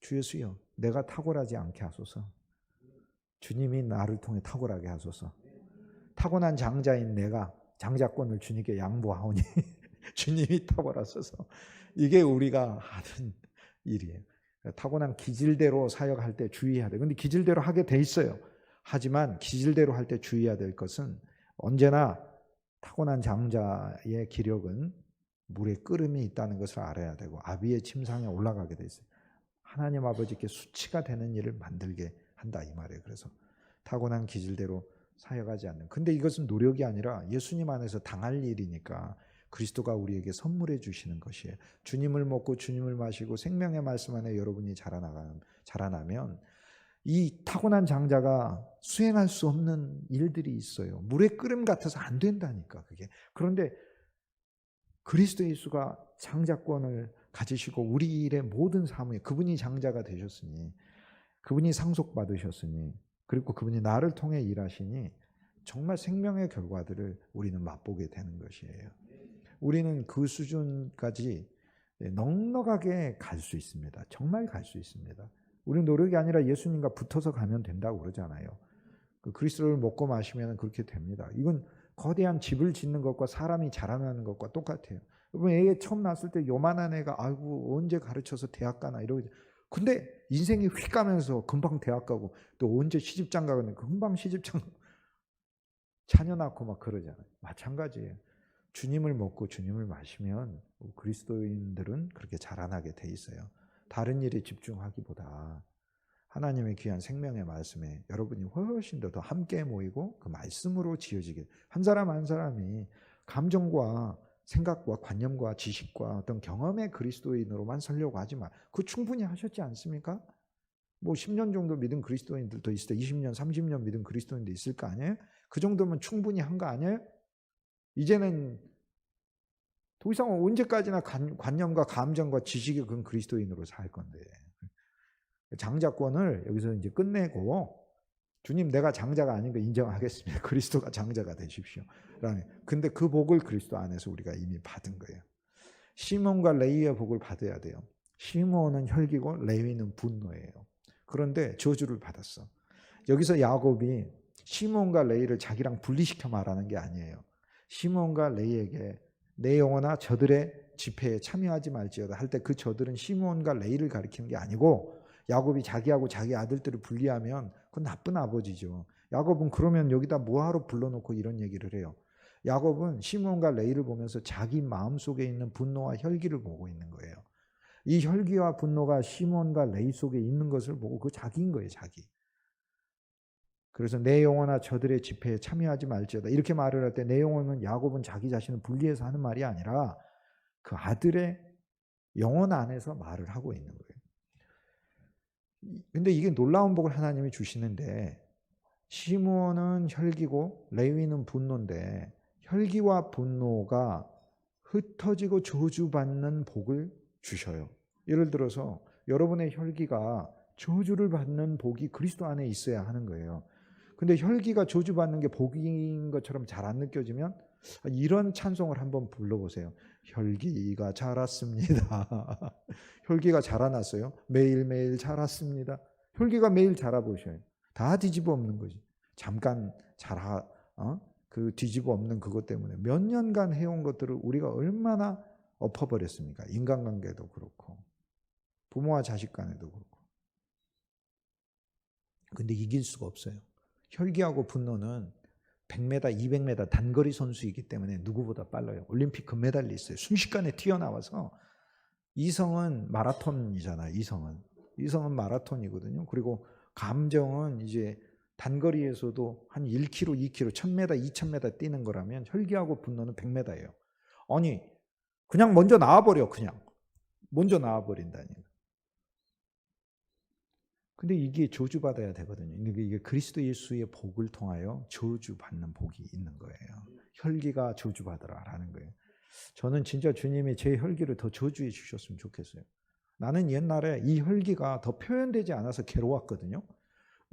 주 예수여, 내가 탁월하지 않게 하소서. 주님이 나를 통해 탁월하게 하소서. 타고난 장자인 내가 장자권을 주님께 양보하오니 주님이 탁월하소서. 이게 우리가 하는 일이에요. 타고난 기질대로 사역할 때 주의해야 돼요. 근데 기질대로 하게 돼 있어요. 하지만 기질대로 할 때 주의해야 될 것은 언제나 타고난 장자의 기력은 물의 끓음이 있다는 것을 알아야 되고 아비의 침상에 올라가게 돼 있어요. 하나님 아버지께 수치가 되는 일을 만들게 한다 이 말이에요. 그래서 타고난 기질대로 사역하지 않는. 근데 이것은 노력이 아니라 예수님 안에서 당할 일이니까 그리스도가 우리에게 선물해 주시는 것이에요. 주님을 먹고 주님을 마시고 생명의 말씀 안에 여러분이 자라나면 이 타고난 장자가 수행할 수 없는 일들이 있어요. 물의 끓음 같아서 안 된다니까 그게. 그런데 그리스도 예수가 장자권을 가지시고 우리 일의 모든 삶에 그분이 장자가 되셨으니, 그분이 상속받으셨으니, 그리고 그분이 나를 통해 일하시니 정말 생명의 결과들을 우리는 맛보게 되는 것이에요. 우리는 그 수준까지 넉넉하게 갈 수 있습니다. 정말 갈 수 있습니다. 우리 노력이 아니라 예수님과 붙어서 가면 된다고 그러잖아요. 그 그리스도를 먹고 마시면 그렇게 됩니다. 이건 거대한 집을 짓는 것과 사람이 자라나는 것과 똑같아요. 여러분 애 처음 낳았을 때 요만한 애가 아이고 언제 가르쳐서 대학 가나 이러고, 근데 인생이 휙 가면서 금방 대학 가고 또 언제 시집장 가고 금방 시집장 자녀 낳고 막 그러잖아요. 마찬가지예요. 주님을 먹고 주님을 마시면 그리스도인들은 그렇게 자라나게 돼 있어요. 다른 일에 집중하기보다 하나님의 귀한 생명의 말씀에 여러분이 훨씬 더 함께 모이고 그 말씀으로 지어지게, 한 사람 한 사람이 감정과 생각과 관념과 지식과 어떤 경험의 그리스도인으로만 살려고 하지 마. 그거 충분히 하셨지 않습니까? 뭐 10년 정도 믿은 그리스도인들도 있을 때 20년, 30년 믿은 그리스도인도 있을 거 아니에요? 그 정도면 충분히 한 거 아니에요? 이제는 더 이상 언제까지나 관념과 감정과 지식이 그런 그리스도인으로 살 건데, 장자권을 여기서 이제 끝내고 주님 내가 장자가 아닌 거 인정하겠습니다. 그리스도가 장자가 되십시오. 근데 그 복을 그리스도 안에서 우리가 이미 받은 거예요. 시몬과 레위의 복을 받아야 돼요. 시몬은 혈기고 레위는 분노예요. 그런데 저주를 받았어. 여기서 야곱이 시몬과 레위를 자기랑 분리시켜 말하는 게 아니에요. 시몬과 레위에게 내 영혼아 저들의 집회에 참여하지 말지어다 할 때 그 저들은 시몬과 레위를 가리키는 게 아니고, 야곱이 자기하고 자기 아들들을 분리하면 그건 나쁜 아버지죠. 야곱은 그러면 여기다 뭐하러 불러놓고 이런 얘기를 해요. 야곱은 시몬과 레위를 보면서 자기 마음속에 있는 분노와 혈기를 보고 있는 거예요. 이 혈기와 분노가 시몬과 레위 속에 있는 것을 보고 그 자기인 거예요, 자기. 그래서 내 영혼아 저들의 집회에 참여하지 말지어다 이렇게 말을 할 때 내 영혼은 야곱은 자기 자신을 분리해서 하는 말이 아니라 그 아들의 영혼 안에서 말을 하고 있는 거예요. 근데 이게 놀라운 복을 하나님이 주시는데, 시몬은 혈기고 레위는 분노인데 혈기와 분노가 흩어지고 저주받는 복을 주셔요. 예를 들어서 여러분의 혈기가 저주를 받는 복이 그리스도 안에 있어야 하는 거예요. 근데 혈기가 저주받는 게 복인 것처럼 잘 안 느껴지면 이런 찬송을 한번 불러보세요. 혈기가 자랐습니다. 혈기가 자라났어요. 매일매일 자랐습니다. 혈기가 매일 자라보셔요. 다 뒤집어 엎는 거지. 잠깐 그 뒤집어 엎는 그것 때문에 몇 년간 해온 것들을 우리가 얼마나 엎어버렸습니까? 인간관계도 그렇고 부모와 자식 간에도 그렇고. 근데 이길 수가 없어요. 혈기하고 분노는 100m, 200m 단거리 선수이기 때문에 누구보다 빨라요. 올림픽 금메달리스트예요. 순식간에 튀어나와서 이성은 마라톤이잖아요. 이성은 마라톤이거든요. 그리고 감정은 이제 단거리에서도 한 1km, 2km, 1000m, 2000m 뛰는 거라면 혈기하고 분노는 100m예요. 아니 그냥 먼저 나와버려. 그냥 먼저 나와버린다니까. 근데 이게 저주받아야 되거든요. 이게 그리스도 예수의 복을 통하여 저주받는 복이 있는 거예요. 혈기가 저주받으라라는 거예요. 저는 진짜 주님이 제 혈기를 더 저주해 주셨으면 좋겠어요. 나는 옛날에 이 혈기가 더 표현되지 않아서 괴로웠거든요.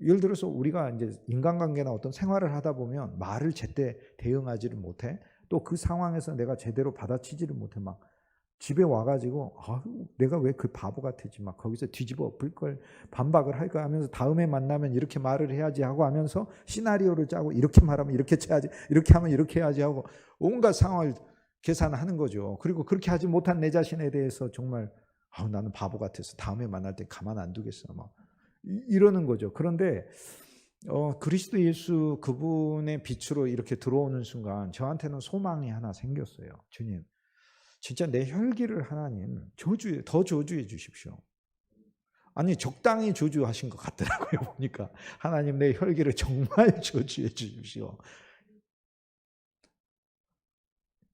예를 들어서 우리가 이제 인간관계나 어떤 생활을 하다 보면 말을 제때 대응하지를 못해. 또 그 상황에서 내가 제대로 받아치지를 못해. 막 집에 와가지고 내가 왜 그 바보 같았지 막 거기서 뒤집어 엎을 걸 반박을 할까 하면서 다음에 만나면 이렇게 말을 해야지 하고 하면서 시나리오를 짜고 이렇게 말하면 이렇게 쳐야지 이렇게 하면 이렇게 해야지 하고 온갖 상황을 계산하는 거죠. 그리고 그렇게 하지 못한 내 자신에 대해서 정말 나는 바보 같아서 다음에 만날 때 가만 안 두겠어 막 이러는 거죠. 그런데 그리스도 예수 그분의 빛으로 이렇게 들어오는 순간 저한테는 소망이 하나 생겼어요. 주님 진짜 내 혈기를 하나님 더 저주해 주십시오. 아니 적당히 저주하신 것 같더라고요. 보니까 하나님 내 혈기를 정말 저주해 주십시오.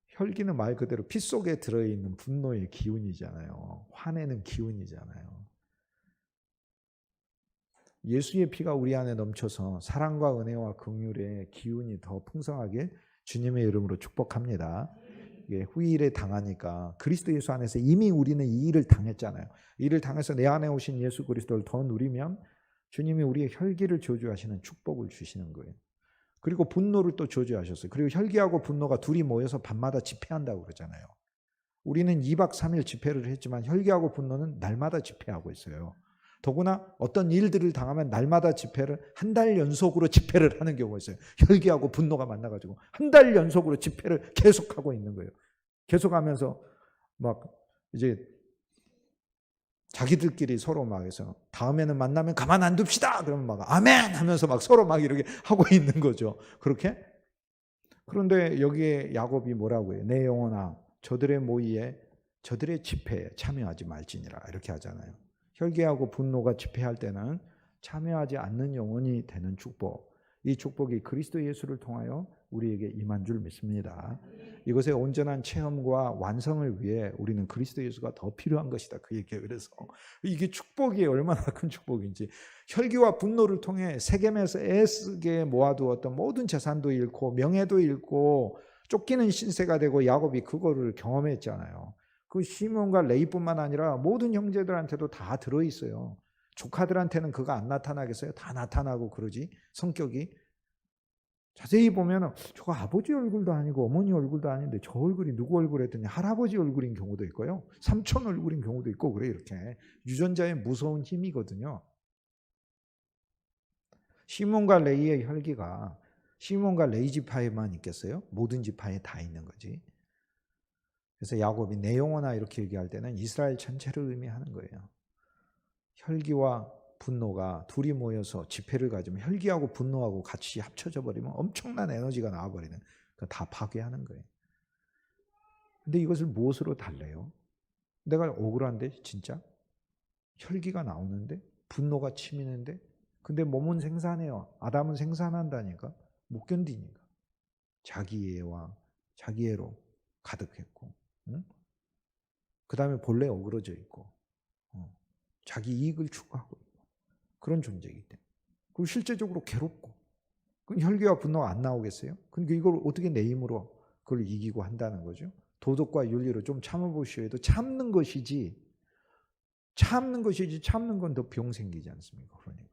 혈기는 말 그대로 피 속에 들어있는 분노의 기운이잖아요. 화내는 기운이잖아요. 예수의 피가 우리 안에 넘쳐서 사랑과 은혜와 긍휼의 기운이 더 풍성하게 주님의 이름으로 축복합니다. 후일에 당하니까 그리스도 예수 안에서 이미 우리는 이 일을 당했잖아요. 이 일을 당해서 내 안에 오신 예수 그리스도를 더 누리면 주님이 우리의 혈기를 저주하시는 축복을 주시는 거예요. 그리고 분노를 또 저주하셨어요. 그리고 혈기하고 분노가 둘이 모여서 밤마다 집회한다고 그러잖아요. 우리는 2박 3일 집회를 했지만 혈기하고 분노는 날마다 집회하고 있어요. 더구나 어떤 일들을 당하면 날마다 집회를 한 달 연속으로 집회를 하는 경우가 있어요. 혈기하고 분노가 만나가지고 한 달 연속으로 집회를 계속하고 있는 거예요. 계속하면서 막 이제 자기들끼리 서로 막 해서 다음에는 만나면 가만 안 둡시다. 그러면 막 아멘 하면서 막 서로 막 이렇게 하고 있는 거죠. 그렇게? 그런데 여기에 야곱이 뭐라고 해요? 내 영혼아 저들의 모의에 저들의 집회에 참여하지 말지니라 이렇게 하잖아요. 혈기하고 분노가 집회할 때는 참여하지 않는 영혼이 되는 축복. 이 축복이 그리스도 예수를 통하여 우리에게 임한 줄 믿습니다. 이것의 온전한 체험과 완성을 위해 우리는 그리스도 예수가 더 필요한 것이다. 그 얘기예요. 그래서 이게 축복이 얼마나 큰 축복인지 혈기와 분노를 통해 세겜에서 애쓰게 모아두었던 모든 재산도 잃고 명예도 잃고 쫓기는 신세가 되고 야곱이 그거를 경험했잖아요. 그 시몬과 레위뿐만 아니라 모든 형제들한테도 다 들어있어요. 조카들한테는 그거 안 나타나겠어요? 다 나타나고 그러지 성격이. 자세히 보면 저거 아버지 얼굴도 아니고 어머니 얼굴도 아닌데 저 얼굴이 누구 얼굴 했더니 할아버지 얼굴인 경우도 있고요. 삼촌 얼굴인 경우도 있고 그래. 이렇게 유전자의 무서운 힘이거든요. 시몬과 레위의 혈기가 시몬과 레위 지파에만 있겠어요? 모든 지파에 다 있는 거지. 그래서 야곱이 내 영혼아 이렇게 얘기할 때는 이스라엘 전체를 의미하는 거예요. 혈기와 분노가 둘이 모여서 집회를 가지면 혈기하고 분노하고 같이 합쳐져 버리면 엄청난 에너지가 나와버리는, 다 파괴하는 거예요. 근데 이것을 무엇으로 달래요? 내가 억울한데 진짜? 혈기가 나오는데 분노가 치미는데 근데 몸은 생산해요. 아담은 생산한다니까. 못 견디니까. 자기애와 자기애로 가득했고, 응? 그 다음에 본래 어그러져 있고, 자기 이익을 추구하고 있고 그런 존재이기 때문에. 그리고 실제적으로 괴롭고. 그 혈기와 분노가 안 나오겠어요? 그러니까 이걸 어떻게 내 힘으로 그걸 이기고 한다는 거죠? 도덕과 윤리로 좀 참아보시오 해도 참는 것이지 참는 건 더 병 생기지 않습니까? 그러니까.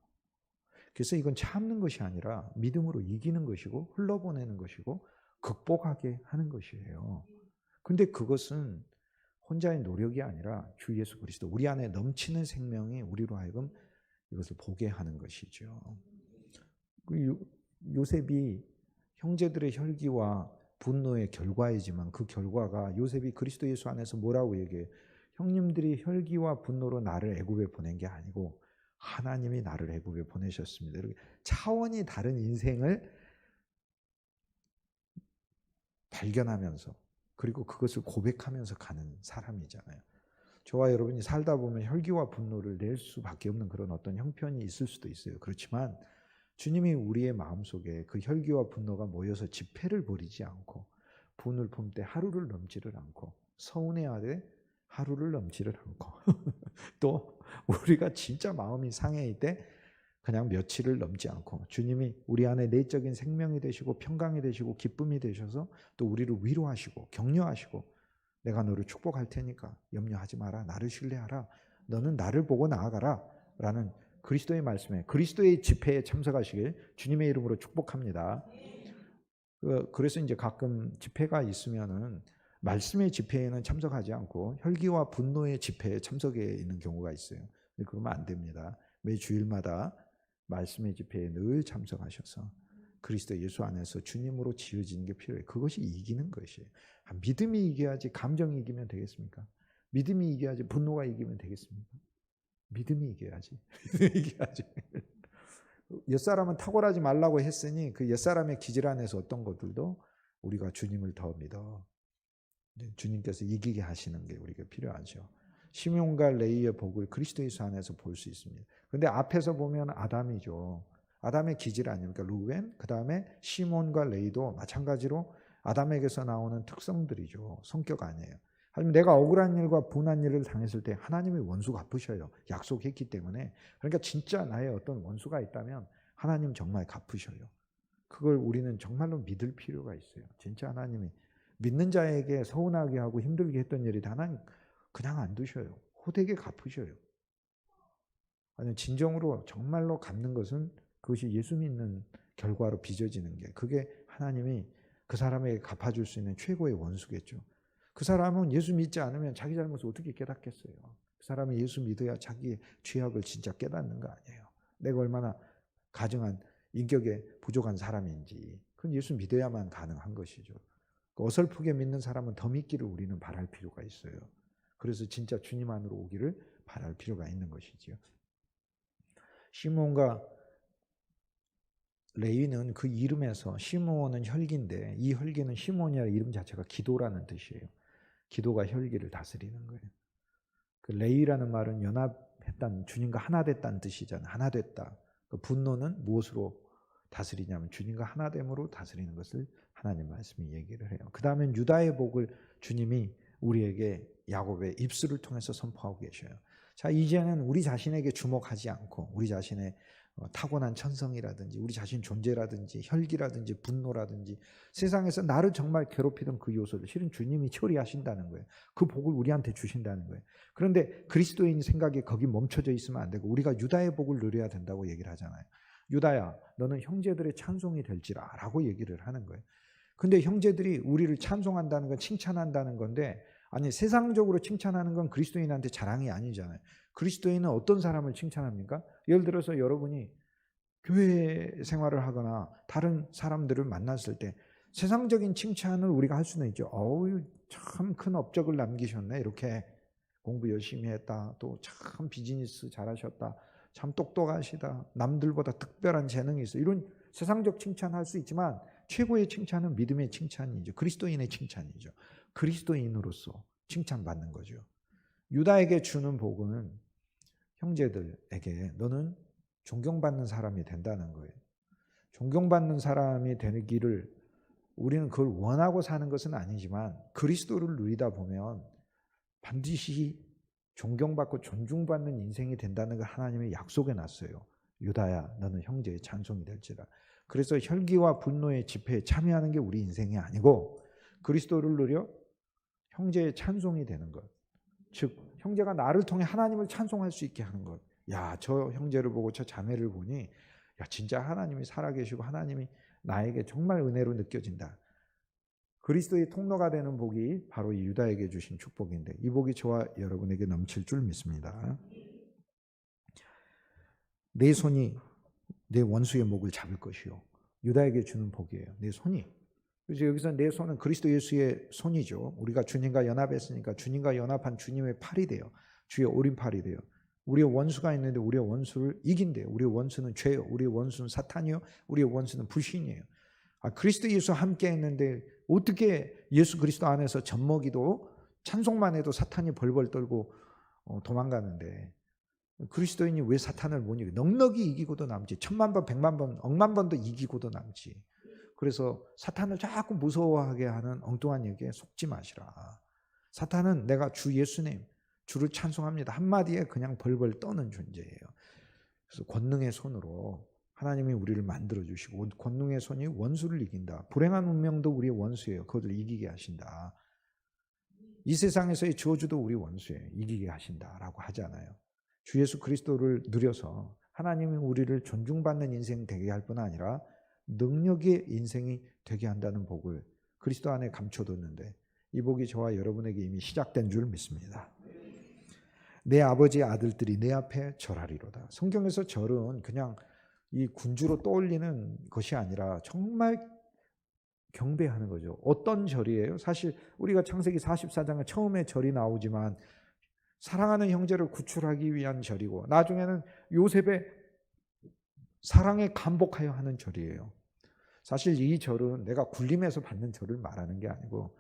그래서 이건 참는 것이 아니라 믿음으로 이기는 것이고 흘러보내는 것이고 극복하게 하는 것이에요. 근데 그것은 혼자의 노력이 아니라 주 예수 그리스도 우리 안에 넘치는 생명이 우리로 하여금 이것을 보게 하는 것이죠. 요셉이 형제들의 혈기와 분노의 결과이지만 그 결과가 요셉이 그리스도 예수 안에서 뭐라고 얘기해요? 형님들이 혈기와 분노로 나를 애굽에 보낸 게 아니고 하나님이 나를 애굽에 보내셨습니다. 이렇게 차원이 다른 인생을 발견하면서 그리고 그것을 고백하면서 가는 사람이잖아요. 저와 여러분이 살다 보면 혈기와 분노를 낼 수밖에 없는 그런 어떤 형편이 있을 수도 있어요. 그렇지만 주님이 우리의 마음속에 그 혈기와 분노가 모여서 집회를 벌이지 않고, 분을 품되 하루를 넘지를 않고, 서운해하되 하루를 넘지를 않고 또 우리가 진짜 마음이 상해일 때 그냥 며칠을 넘지 않고, 주님이 우리 안에 내적인 생명이 되시고 평강이 되시고 기쁨이 되셔서 또 우리를 위로하시고 격려하시고, 내가 너를 축복할 테니까 염려하지 마라, 나를 신뢰하라, 너는 나를 보고 나아가라 라는 그리스도의 말씀에, 그리스도의 집회에 참석하시길 주님의 이름으로 축복합니다. 그래서 이제 가끔 집회가 있으면은 말씀의 집회에는 참석하지 않고 혈기와 분노의 집회에 참석해 있는 경우가 있어요. 그러면 안 됩니다. 매 주일마다 말씀의 집회에 늘 참석하셔서 그리스도 예수 안에서 주님으로 지어지는 게 필요해요. 그것이 이기는 것이에요. 믿음이 이겨야지 감정이 이기면 되겠습니까? 믿음이 이겨야지 분노가 이기면 되겠습니까? 믿음이 이겨야지. 이겨야지. 옛사람은 탁월하지 말라고 했으니 그 옛사람의 기질 안에서 어떤 것들도 우리가 주님을 더 믿어. 주님께서 이기게 하시는 게 우리가 필요하죠. 시몬과 레위의 복을 그리스도 예수 안에서 볼 수 있습니다. 그런데 앞에서 보면 아담이죠. 아담의 기질 아닙니까? 루벤, 그 다음에 시몬과 레위도 마찬가지로 아담에게서 나오는 특성들이죠. 성격 아니에요. 하지만 내가 억울한 일과 분한 일을 당했을 때 하나님이 원수 갚으셔요. 약속했기 때문에. 그러니까 진짜 나의 어떤 원수가 있다면 하나님 정말 갚으셔요. 그걸 우리는 정말로 믿을 필요가 있어요. 진짜 하나님이 믿는 자에게 서운하게 하고 힘들게 했던 일이 하나님 그냥 안 두셔요. 호되게 갚으셔요. 아니 진정으로 정말로 갚는 것은 그것이 예수 믿는 결과로 빚어지는 게, 그게 하나님이 그 사람에게 갚아줄 수 있는 최고의 원수겠죠. 그 사람은 예수 믿지 않으면 자기 잘못을 어떻게 깨닫겠어요? 그 사람이 예수 믿어야 자기의 죄악을 진짜 깨닫는 거 아니에요. 내가 얼마나 가증한 인격에 부족한 사람인지 그건 예수 믿어야만 가능한 것이죠. 어설프게 믿는 사람은 더 믿기를 우리는 바랄 필요가 있어요. 그래서 진짜 주님 안으로 오기를 바랄 필요가 있는 것이죠. 시몬과 레위는 그 이름에서, 시몬은 혈기인데 이 혈기는 시몬이라는 이름 자체가 기도라는 뜻이에요. 기도가 혈기를 다스리는 거예요. 그 레위라는 말은 연합했다는, 주님과 하나 됐다는 뜻이잖아요. 하나 됐다. 그 분노는 무엇으로 다스리냐면 주님과 하나됨으로 다스리는 것을 하나님 말씀이 얘기를 해요. 그 다음엔 유다의 복을 주님이 우리에게 야곱의 입술을 통해서 선포하고 계셔요. 자, 이제는 우리 자신에게 주목하지 않고 우리 자신의 타고난 천성이라든지 우리 자신 존재라든지 혈기라든지 분노라든지 세상에서 나를 정말 괴롭히던 그 요소를 실은 주님이 처리하신다는 거예요. 그 복을 우리한테 주신다는 거예요. 그런데 그리스도인 생각이 거기 멈춰져 있으면 안 되고 우리가 유다의 복을 누려야 된다고 얘기를 하잖아요. 유다야, 너는 형제들의 찬송이 될지라 라고 얘기를 하는 거예요. 근데 형제들이 우리를 찬송한다는 건 칭찬한다는 건데, 아니 세상적으로 칭찬하는 건 그리스도인한테 자랑이 아니잖아요. 그리스도인은 어떤 사람을 칭찬합니까? 예를 들어서 여러분이 교회 생활을 하거나 다른 사람들을 만났을 때 세상적인 칭찬을 우리가 할 수는 있죠. 어우, 참 큰 업적을 남기셨네. 이렇게 공부 열심히 했다. 또 참 비즈니스 잘하셨다. 참 똑똑하시다. 남들보다 특별한 재능이 있어. 이런 세상적 칭찬할 수 있지만 최고의 칭찬은 믿음의 칭찬이죠. 그리스도인의 칭찬이죠. 그리스도인으로서 칭찬받는 거죠. 유다에게 주는 복은 형제들에게 너는 존경받는 사람이 된다는 거예요. 존경받는 사람이 되기를 우리는 그걸 원하고 사는 것은 아니지만 그리스도를 누리다 보면 반드시 존경받고 존중받는 인생이 된다는 걸 하나님이 약속해 놨어요. 유다야, 너는 형제의 찬송이 될지라. 그래서 혈기와 분노의 집회에 참여하는 게 우리 인생이 아니고 그리스도를 누려 형제의 찬송이 되는 것. 즉 형제가 나를 통해 하나님을 찬송할 수 있게 하는 것. 야, 저 형제를 보고 저 자매를 보니 야, 진짜 하나님이 살아계시고 하나님이 나에게 정말 은혜로 느껴진다. 그리스도의 통로가 되는 복이 바로 이 유다에게 주신 축복인데 이 복이 저와 여러분에게 넘칠 줄 믿습니다. 내 손이 내 원수의 목을 잡을 것이요. 유다에게 주는 복이에요. 내 손이. 그래서 여기서 내 손은 그리스도 예수의 손이죠. 우리가 주님과 연합했으니까 주님과 연합한 주님의 팔이 돼요. 주의 오른팔이 돼요. 우리의 원수가 있는데 우리의 원수를 이긴대요. 우리의 원수는 죄요. 우리의 원수는 사탄이요. 우리의 원수는 불신이에요. 그리스도 예수 함께 했는데 어떻게 예수 그리스도 안에서 젖먹이도 찬송만 해도 사탄이 벌벌 떨고 도망가는데 그리스도인이 왜 사탄을 못 이겨? 넉넉히 이기고도 남지. 1000만 번, 100만 번, 억만 번도 이기고도 남지. 그래서 사탄을 자꾸 무서워하게 하는 엉뚱한 얘기에 속지 마시라. 사탄은 내가 주 예수님, 주를 찬송합니다 한마디에 그냥 벌벌 떠는 존재예요. 그래서 권능의 손으로 하나님이 우리를 만들어주시고 권능의 손이 원수를 이긴다. 불행한 운명도 우리의 원수예요. 그것을 이기게 하신다. 이 세상에서의 저주도 우리 원수예요. 이기게 하신다라고 하잖아요. 주 예수 그리스도를 누려서 하나님이 우리를 존중받는 인생 되게 할 뿐 아니라 능력의 인생이 되게 한다는 복을 그리스도 안에 감춰뒀는데 이 복이 저와 여러분에게 이미 시작된 줄 믿습니다. 내 아버지의 아들들이 내 앞에 절하리로다. 성경에서 절은 그냥 이 군주로 떠올리는 것이 아니라 정말 경배하는 거죠. 어떤 절이에요? 사실 우리가 창세기 44장에 처음에 절이 나오지만 사랑하는 형제를 구출하기 위한 절이고 나중에는 요셉의 사랑에 감복하여 하는 절이에요. 사실 이 절은 내가 굴림에서 받는 절을 말하는 게 아니고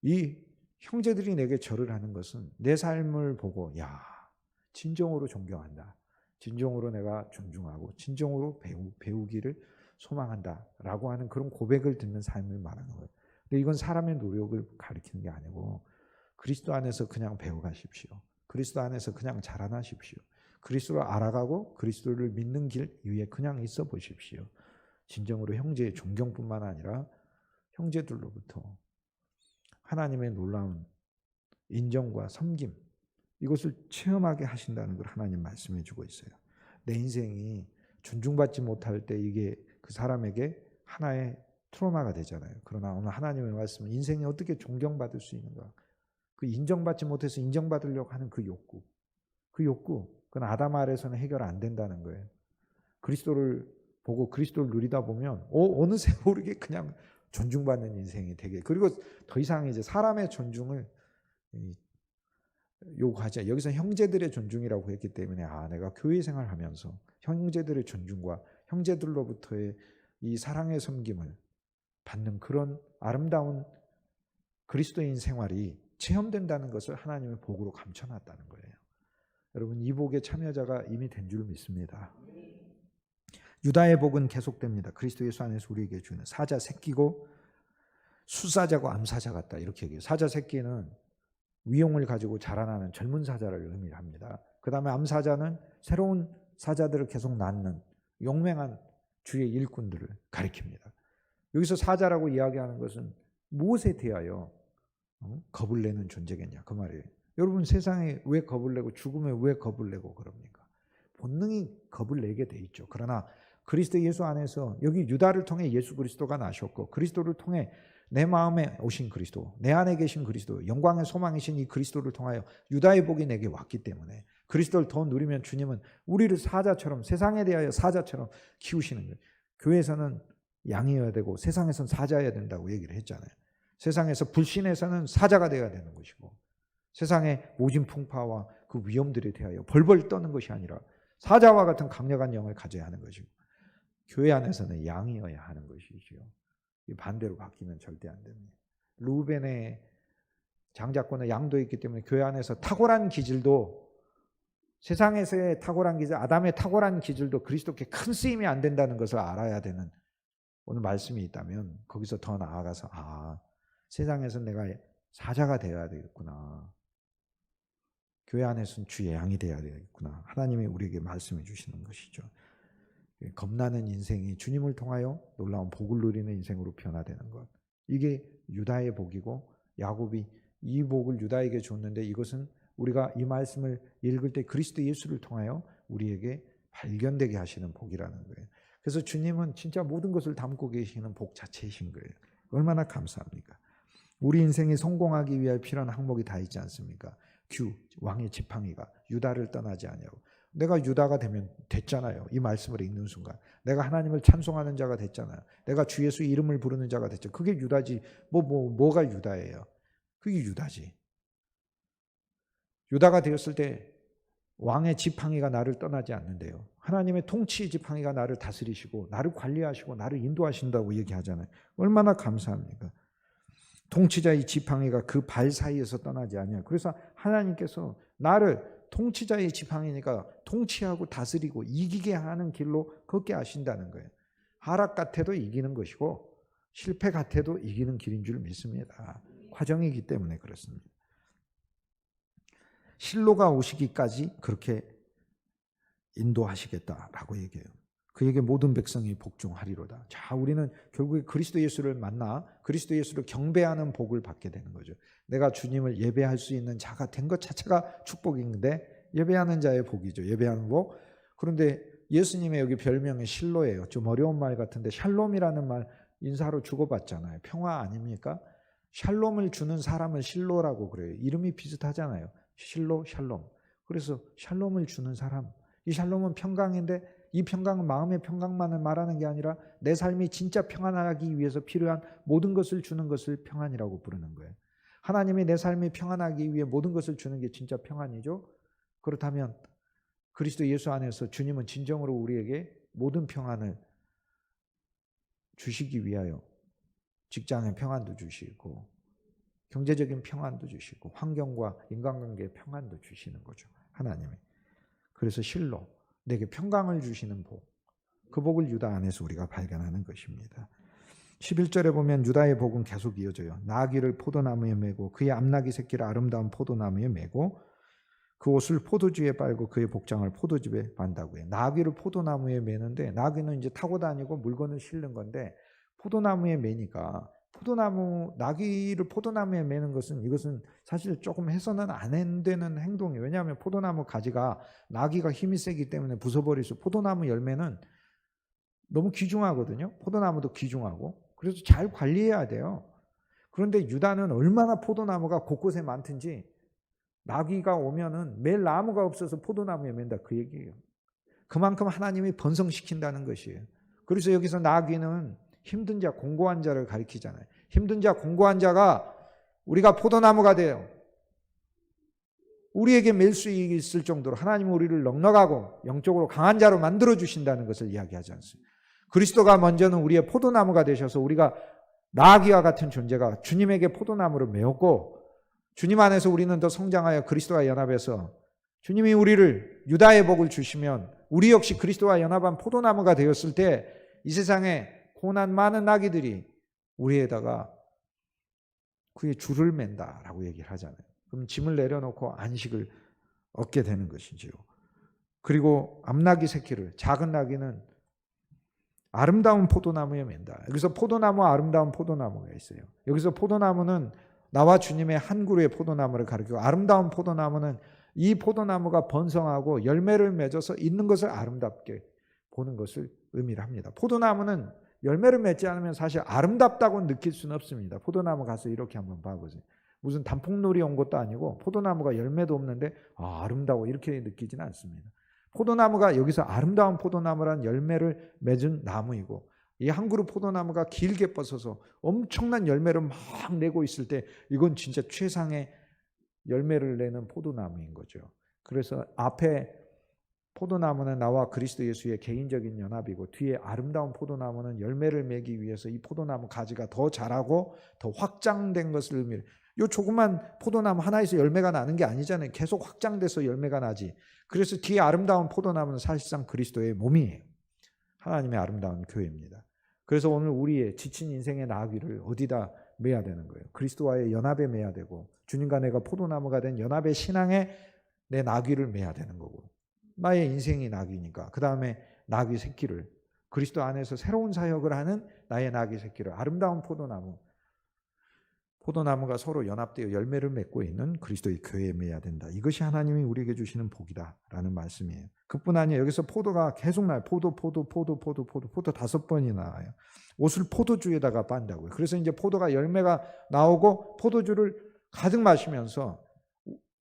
이 형제들이 내게 절을 하는 것은 내 삶을 보고 야 진정으로 존경한다. 진정으로 내가 존중하고 진정으로 배우기를 소망한다 라고 하는 그런 고백을 듣는 삶을 말하는 거예요. 근데 이건 사람의 노력을 가리키는 게 아니고 그리스도 안에서 그냥 배워가십시오. 그리스도 안에서 그냥 자라나십시오. 그리스도를 알아가고 그리스도를 믿는 길 위에 그냥 있어 보십시오. 진정으로 형제의 존경뿐만 아니라 형제들로부터 하나님의 놀라운 인정과 섬김 이것을 체험하게 하신다는 걸 하나님 말씀해 주고 있어요. 내 인생이 존중받지 못할 때 이게 그 사람에게 하나의 트라우마가 되잖아요. 그러나 오늘 하나님의 말씀은 인생이 어떻게 존경받을 수 있는가? 그 인정받지 못해서 인정받으려고 하는 그 욕구, 그건 아담 아래서는 해결 안 된다는 거예요. 그리스도를 보고 그리스도를 누리다 보면 어느새 모르게 그냥 존중받는 인생이 되게 그리고 더 이상 이제 사람의 존중을 요구하지 여기서 형제들의 존중이라고 했기 때문에 내가 교회 생활하면서 형제들의 존중과 형제들로부터의 이 사랑의 섬김을 받는 그런 아름다운 그리스도인 생활이 체험된다는 것을 하나님의 복으로 감춰놨다는 거예요. 여러분 이 복의 참여자가 이미 된 줄 믿습니다. 유다의 복은 계속됩니다. 그리스도 예수 안에서 우리에게 주는 사자 새끼고 수사자고 암사자 같다 이렇게 얘기해요. 사자 새끼는 위용을 가지고 자라나는 젊은 사자를 의미합니다. 그 다음에 암사자는 새로운 사자들을 계속 낳는 용맹한 주의 일꾼들을 가리킵니다. 여기서 사자라고 이야기하는 것은 무엇에 대하여 겁을 내는 존재겠냐 그 말이에요. 여러분 세상에 왜 겁을 내고 죽음에 왜 겁을 내고 그럽니까? 본능이 겁을 내게 돼 있죠. 그러나 그리스도 예수 안에서 여기 유다를 통해 예수 그리스도가 나셨고 그리스도를 통해 내 마음에 오신 그리스도, 내 안에 계신 그리스도, 영광의 소망이신 이 그리스도를 통하여 유다의 복이 내게 왔기 때문에 그리스도를 더 누리면 주님은 우리를 사자처럼 세상에 대하여 사자처럼 키우시는 거예요. 교회에서는 양이어야 되고 세상에서는 사자여야 된다고 얘기를 했잖아요. 세상에서 불신에서는 사자가 되어야 되는 것이고 세상의 모진 풍파와 그 위험들에 대하여 벌벌 떠는 것이 아니라 사자와 같은 강력한 영을 가져야 하는 것이고 교회 안에서는 양이어야 하는 것이지요. 반대로 바뀌면 절대 안 됩니다. 루벤의 장자권의 양도 있기 때문에 교회 안에서 탁월한 기질도 세상에서의 탁월한 기질, 아담의 탁월한 기질도 그리스도께 큰 쓰임이 안 된다는 것을 알아야 되는 오늘 말씀이 있다면 거기서 더 나아가서 세상에서 내가 사자가 되어야 되겠구나. 교회 안에서는 주의 양이 되어야 되겠구나. 하나님이 우리에게 말씀해 주시는 것이죠. 겁나는 인생이 주님을 통하여 놀라운 복을 누리는 인생으로 변화되는 것. 이게 유다의 복이고 야곱이 이 복을 유다에게 줬는데 이것은 우리가 이 말씀을 읽을 때 그리스도 예수를 통하여 우리에게 발견되게 하시는 복이라는 거예요. 그래서 주님은 진짜 모든 것을 담고 계시는 복 자체이신 거예요. 얼마나 감사합니까? 우리 인생이 성공하기 위해 필요한 항목이 다 있지 않습니까? 왕의 지팡이가 유다를 떠나지 아니하고 내가 유다가 되면 됐잖아요. 이 말씀을 읽는 순간 내가 하나님을 찬송하는 자가 됐잖아요. 내가 주 예수 이름을 부르는 자가 됐죠. 그게 유다지. 뭐가 유다예요? 그게 유다지. 유다가 되었을 때 왕의 지팡이가 나를 떠나지 않는데요. 하나님의 통치의 지팡이가 나를 다스리시고 나를 관리하시고 나를 인도하신다고 얘기하잖아요. 얼마나 감사합니까? 통치자의 지팡이가 그 발 사이에서 떠나지 아니하여. 그래서 하나님께서 나를 통치자의 지팡이니까 통치하고 다스리고 이기게 하는 길로 걷게 하신다는 거예요. 하락 같아도 이기는 것이고 실패 같아도 이기는 길인 줄 믿습니다. 과정이기 때문에 그렇습니다. 실로가 오시기까지 그렇게 인도하시겠다라고 얘기해요. 그에게 모든 백성이 복종하리로다. 자, 우리는 결국에 그리스도 예수를 만나 그리스도 예수를 경배하는 복을 받게 되는 거죠. 내가 주님을 예배할 수 있는 자가 된 것 자체가 축복인데 예배하는 자의 복이죠. 예배하는 복. 그런데 예수님의 여기 별명이 실로예요. 좀 어려운 말 같은데 샬롬이라는 말 인사로 주고받잖아요. 평화 아닙니까? 샬롬을 주는 사람을 실로라고 그래요. 이름이 비슷하잖아요. 실로, 샬롬. 그래서 샬롬을 주는 사람. 이 샬롬은 평강인데 이 평강은 마음의 평강만을 말하는 게 아니라 내 삶이 진짜 평안하기 위해서 필요한 모든 것을 주는 것을 평안이라고 부르는 거예요. 하나님이 내 삶이 평안하기 위해 모든 것을 주는 게 진짜 평안이죠. 그렇다면 그리스도 예수 안에서 주님은 진정으로 우리에게 모든 평안을 주시기 위하여 직장의 평안도 주시고 경제적인 평안도 주시고 환경과 인간관계의 평안도 주시는 거죠. 하나님이. 그래서 실로 내게 평강을 주시는 복, 그 복을 유다 안에서 우리가 발견하는 것입니다. 11절에 보면 유다의 복은 계속 이어져요. 나귀를 포도나무에 메고 그의 암나귀 새끼를 아름다운 포도나무에 메고 그 옷을 포도주에 빨고 그의 복장을 포도즙에 반다고 해요. 나귀를 포도나무에 메는데 나귀는 이제 타고 다니고 물건을 실는 건데 포도나무에 메니까 나귀를 포도나무에 매는 것은 이것은 사실 조금 해서는 안 되는 행동이에요. 왜냐하면 포도나무 가지가 나귀가 힘이 세기 때문에 부숴버릴 수. 포도나무 열매는 너무 귀중하거든요. 포도나무도 귀중하고. 그래서 잘 관리해야 돼요. 그런데 유다는 얼마나 포도나무가 곳곳에 많든지 나귀가 오면은 맬 나무가 없어서 포도나무에 맨다 그 얘기예요. 그만큼 하나님이 번성시킨다는 것이에요. 그래서 여기서 나귀는 힘든 자, 공고한 자를 가리키잖아요. 힘든 자, 공고한 자가 우리가 포도나무가 돼요. 우리에게 맬 수 있을 정도로 하나님은 우리를 넉넉하고 영적으로 강한 자로 만들어주신다는 것을 이야기하지 않습니다. 그리스도가 먼저는 우리의 포도나무가 되셔서 우리가 나귀와 같은 존재가 주님에게 포도나무를 메었고 주님 안에서 우리는 더 성장하여 그리스도와 연합해서 주님이 우리를 유다의 복을 주시면 우리 역시 그리스도와 연합한 포도나무가 되었을 때 이 세상에 고난 많은 나귀들이 우리에다가 그의 줄을 맨다라고 얘기를 하잖아요. 그럼 짐을 내려놓고 안식을 얻게 되는 것이지요. 그리고 암나귀 새끼를, 작은 나귀는 아름다운 포도나무에 맨다. 여기서 포도나무, 아름다운 포도나무가 있어요. 여기서 포도나무는 나와 주님의 한 그루의 포도나무를 가리키고 아름다운 포도나무는 이 포도나무가 번성하고 열매를 맺어서 있는 것을 아름답게 보는 것을 의미를 합니다. 포도나무는 열매를 맺지 않으면 사실 아름답다고 느낄 수는 없습니다. 포도나무 가서 이렇게 한번 봐보세요. 무슨 단풍놀이 온 것도 아니고 포도나무가 열매도 없는데 아름다워 이렇게 느끼지는 않습니다. 포도나무가 여기서 아름다운 포도나무란 열매를 맺은 나무이고 이 한 그루 포도나무가 길게 뻗어서 엄청난 열매를 막 내고 있을 때 이건 진짜 최상의 열매를 내는 포도나무인 거죠. 그래서 앞에 포도나무는 나와 그리스도 예수의 개인적인 연합이고 뒤에 아름다운 포도나무는 열매를 맺기 위해서 이 포도나무 가지가 더 자라고 더 확장된 것을 의미해요. 이 조그만 포도나무 하나에서 열매가 나는 게 아니잖아요. 계속 확장돼서 열매가 나지. 그래서 뒤에 아름다운 포도나무는 사실상 그리스도의 몸이에요. 하나님의 아름다운 교회입니다. 그래서 오늘 우리의 지친 인생의 나귀를 어디다 매야 되는 거예요. 그리스도와의 연합에 매야 되고 주님과 내가 포도나무가 된 연합의 신앙에 내 나귀를 매야 되는 거고 나의 인생이 나귀니까 그 다음에 나귀 새끼를 그리스도 안에서 새로운 사역을 하는 나의 나귀 새끼를 아름다운 포도나무가 서로 연합되어 열매를 맺고 있는 그리스도의 교회에 매야 된다. 이것이 하나님이 우리에게 주시는 복이다라는 말씀이에요. 그뿐 아니에요. 여기서 포도가 계속 나요. 포도 5번이 나와요. 옷을 포도주에다가 빤다고요. 그래서 이제 포도가 열매가 나오고 포도주를 가득 마시면서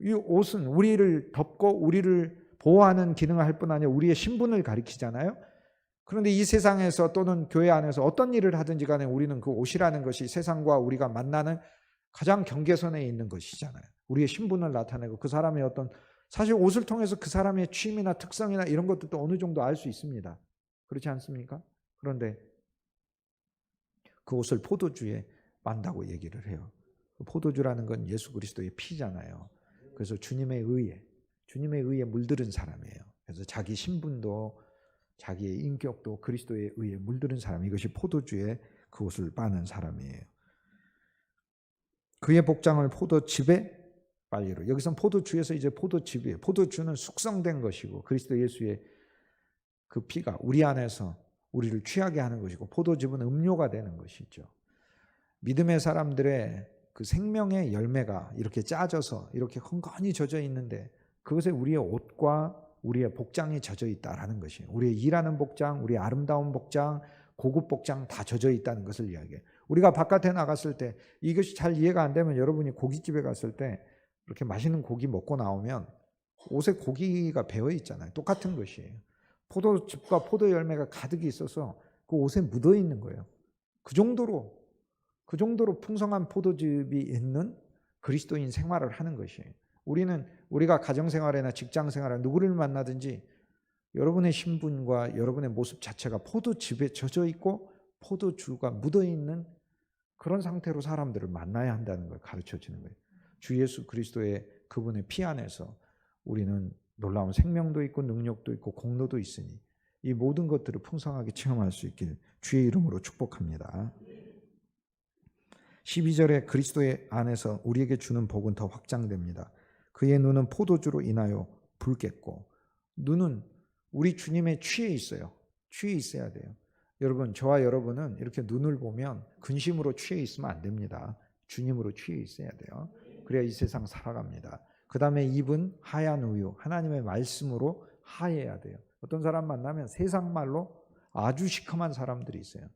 이 옷은 우리를 덮고 우리를 보호하는 기능을 할 뿐 아니라 우리의 신분을 가리키잖아요. 그런데 이 세상에서 또는 교회 안에서 어떤 일을 하든지 간에 우리는 그 옷이라는 것이 세상과 우리가 만나는 가장 경계선에 있는 것이잖아요. 우리의 신분을 나타내고 그 사람의 어떤 사실 옷을 통해서 그 사람의 취미나 특성이나 이런 것들도 어느 정도 알 수 있습니다. 그렇지 않습니까? 그런데 그 옷을 포도주에 만다고 얘기를 해요. 포도주라는 건 예수 그리스도의 피잖아요. 그래서 주님에 의해 물들은 사람이에요. 그래서 자기 신분도 자기의 인격도 그리스도에 의해 물들은 사람, 이것이 포도주에 그것을 빠는 사람이에요. 그의 복장을 포도즙에 빨리로. 여기선 포도주에서 이제 포도즙이에요. 포도주는 숙성된 것이고 그리스도 예수의 그 피가 우리 안에서 우리를 취하게 하는 것이고 포도즙은 음료가 되는 것이죠. 믿음의 사람들의 그 생명의 열매가 이렇게 짜져서 이렇게 헌건히 젖어 있는데 그것에 우리의 옷과 우리의 복장이 젖어 있다라는 것이에요. 우리의 일하는 복장, 우리의 아름다운 복장, 고급 복장 다 젖어 있다는 것을 이야기해요. 우리가 바깥에 나갔을 때 이것이 잘 이해가 안 되면 여러분이 고깃집에 갔을 때 이렇게 맛있는 고기 먹고 나오면 옷에 고기가 배어 있잖아요. 똑같은 것이에요. 포도즙과 포도 열매가 가득히 있어서 그 옷에 묻어 있는 거예요. 그 정도로 풍성한 포도즙이 있는 그리스도인 생활을 하는 것이에요. 우리가 가정생활이나 직장생활에 누구를 만나든지 여러분의 신분과 여러분의 모습 자체가 포도즙에 젖어 있고 포도주가 묻어 있는 그런 상태로 사람들을 만나야 한다는 걸 가르쳐 주는 거예요. 주 예수 그리스도의 그분의 피 안에서 우리는 놀라운 생명도 있고 능력도 있고 공로도 있으니 이 모든 것들을 풍성하게 체험할 수 있길 주의 이름으로 축복합니다. 12절에 그리스도의 안에서 우리에게 주는 복은 더 확장됩니다. 그의 눈은 포도주로 인하여 붉겠고, 눈은 우리 주님의 취해 있어요. 취해 있어야 돼요. 여러분, 저와 여러분은 이렇게 눈을 보면 근심으로 취해 있으면 안 됩니다. 주님으로 취해 있어야 돼요. 그래야 이 세상 살아갑니다. 그 다음에 입은 하얀 우유, 하나님의 말씀으로 하얘야 돼요. 어떤 사람 만나면 세상 말로 아주 시커먼 사람들이 있어요.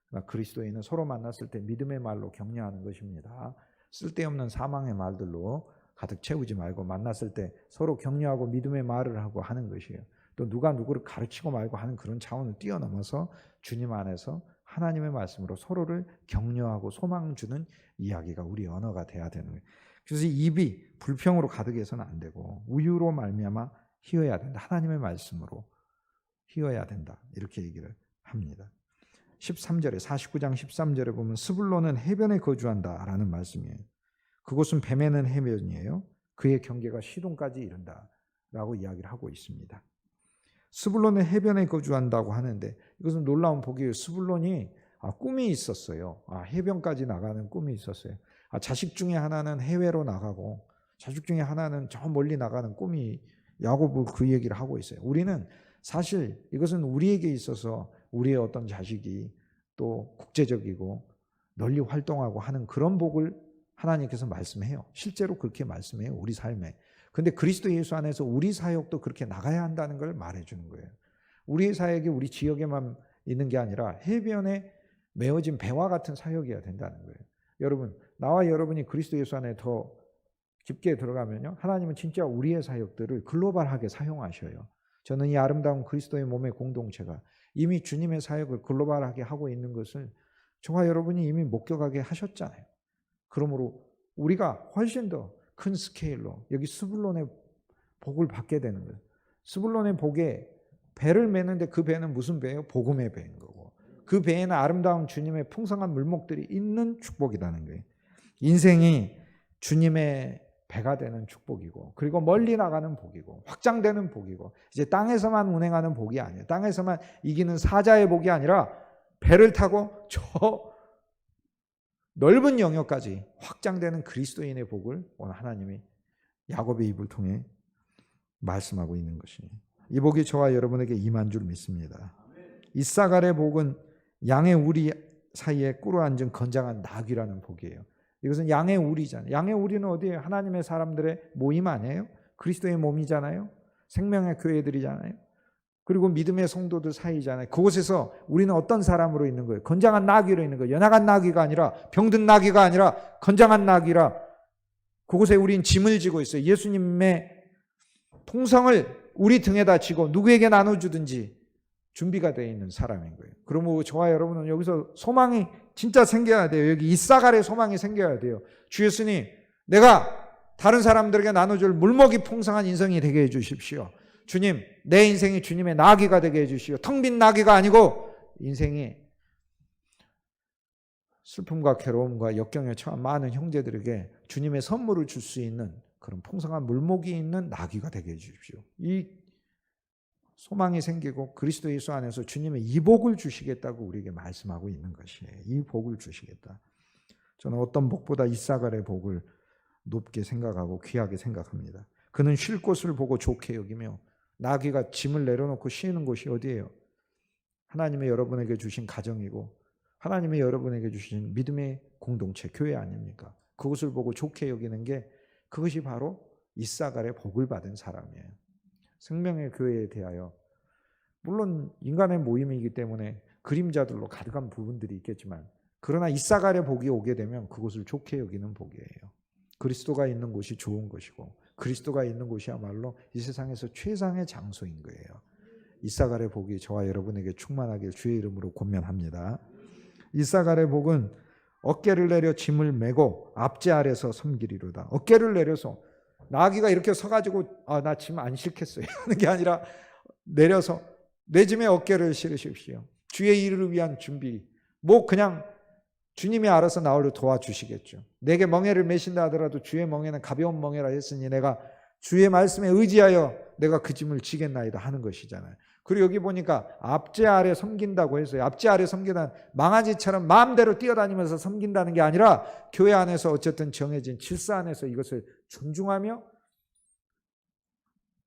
그러니까 그리스도인은 서로 만났을 때 믿음의 말로 격려하는 것입니다. 쓸데없는 사망의 말들로 가득 채우지 말고 만났을 때 서로 격려하고 믿음의 말을 하고 하는 것이에요. 또 누가 누구를 가르치고 말고 하는 그런 차원을 뛰어넘어서 주님 안에서 하나님의 말씀으로 서로를 격려하고 소망 주는 이야기가 우리 언어가 돼야 되는 거예요. 그래서 입이 불평으로 가득해서는 안 되고 우유로 말미암아 희어야 된다. 하나님의 말씀으로 희어야 된다. 이렇게 얘기를 합니다. 13절에 49장 13절에 보면 스불론은 해변에 거주한다라는 말씀이에요. 그곳은 뱀에는 해변이에요. 그의 경계가 시돈까지 이른다라고 이야기를 하고 있습니다. 스불론의 해변에 거주한다고 하는데 이것은 놀라운 복이에요. 스불론이 꿈이 있었어요. 해변까지 나가는 꿈이 있었어요. 자식 중에 하나는 해외로 나가고 자식 중에 하나는 저 멀리 나가는 꿈이 야고보 그 얘기를 하고 있어요. 우리는 사실 이것은 우리에게 있어서 우리의 어떤 자식이 또 국제적이고 널리 활동하고 하는 그런 복을 하나님께서 말씀해요. 실제로 그렇게 말씀해요. 우리 삶에. 근데 그리스도 예수 안에서 우리 사역도 그렇게 나가야 한다는 걸 말해주는 거예요. 우리의 사역이 우리 지역에만 있는 게 아니라 해변에 메어진 배와 같은 사역이어야 된다는 거예요. 여러분, 나와 여러분이 그리스도 예수 안에 더 깊게 들어가면요, 하나님은 진짜 우리의 사역들을 글로벌하게 사용하셔요. 저는 이 아름다운 그리스도의 몸의 공동체가 이미 주님의 사역을 글로벌하게 하고 있는 것을 저와 여러분이 이미 목격하게 하셨잖아요. 그러므로 우리가 훨씬 더 큰 스케일로 여기 스불론의 복을 받게 되는 거예요. 스불론의 복에 배를 매는데 그 배는 무슨 배예요? 복음의 배인 거고 그 배에는 아름다운 주님의 풍성한 물목들이 있는 축복이라는 거예요. 인생이 주님의 배가 되는 축복이고 그리고 멀리 나가는 복이고 확장되는 복이고 이제 땅에서만 운행하는 복이 아니에요. 땅에서만 이기는 사자의 복이 아니라 배를 타고 저 넓은 영역까지 확장되는 그리스도인의 복을 오늘 하나님이 야곱의 입을 통해 말씀하고 있는 것입니다. 이 복이 저와 여러분에게 임한 줄 믿습니다. 이사갈의 복은 양의 우리 사이에 꿇어앉은 건장한 나귀라는 복이에요. 이것은 양의 우리잖아요. 양의 우리는 어디에요? 하나님의 사람들의 모임 아니에요? 그리스도의 몸이잖아요. 생명의 교회들이잖아요. 그리고 믿음의 성도들 사이잖아요. 그곳에서 우리는 어떤 사람으로 있는 거예요? 건장한 나귀로 있는 거예요. 연약한 나귀가 아니라 병든 나귀가 아니라 건장한 나귀라 그곳에 우린 짐을 지고 있어요. 예수님의 통성을 우리 등에다 지고 누구에게 나눠주든지 준비가 되어 있는 사람인 거예요. 그러므로 저와 여러분은 여기서 소망이 진짜 생겨야 돼요. 여기 이사갈의 소망이 생겨야 돼요. 주 예수님, 내가 다른 사람들에게 나눠줄 물먹이 풍성한 인생이 되게 해주십시오. 주님, 내 인생이 주님의 나귀가 되게 해주시오. 텅 빈 나귀가 아니고 인생이 슬픔과 괴로움과 역경에 처한 많은 형제들에게 주님의 선물을 줄 수 있는 그런 풍성한 물목이 있는 나귀가 되게 해주십시오. 이 소망이 생기고 그리스도 예수 안에서 주님의 이 복을 주시겠다고 우리에게 말씀하고 있는 것이에요. 이 복을 주시겠다. 저는 어떤 복보다 이사갈의 복을 높게 생각하고 귀하게 생각합니다. 그는 쉴 곳을 보고 좋게 여기며, 나귀가 짐을 내려놓고 쉬는 곳이 어디예요? 하나님의 여러분에게 주신 가정이고 하나님의 여러분에게 주신 믿음의 공동체, 교회 아닙니까? 그것을 보고 좋게 여기는 게, 그것이 바로 이사갈의 복을 받은 사람이에요. 생명의 교회에 대하여 물론 인간의 모임이기 때문에 그림자들로 가득한 부분들이 있겠지만, 그러나 이사갈의 복이 오게 되면 그것을 좋게 여기는 복이에요. 그리스도가 있는 곳이 좋은 것이고 그리스도가 있는 곳이야말로 이 세상에서 최상의 장소인 거예요. 이사갈의 복이 저와 여러분에게 충만하길 주의 이름으로 권면합니다. 이사갈의 복은 어깨를 내려 짐을 메고 앞제 아래서 섬기리로다. 어깨를 내려서, 나귀가 이렇게 서가지고 나 짐 안 싣겠어요 하는 게 아니라 내려서 내 짐에 어깨를 실으십시오. 주의 일을 위한 준비, 그냥 주님이 알아서 나를 도와주시겠죠. 내게 멍에를 메신다 하더라도 주의 멍에는 가벼운 멍에라 했으니 내가 주의 말씀에 의지하여 내가 그 짐을 지겠나이다 하는 것이잖아요. 그리고 여기 보니까 앞제 아래 섬긴다고 했어요. 앞제 아래 섬기다는 망아지처럼 마음대로 뛰어다니면서 섬긴다는 게 아니라 교회 안에서 어쨌든 정해진 질서 안에서 이것을 존중하며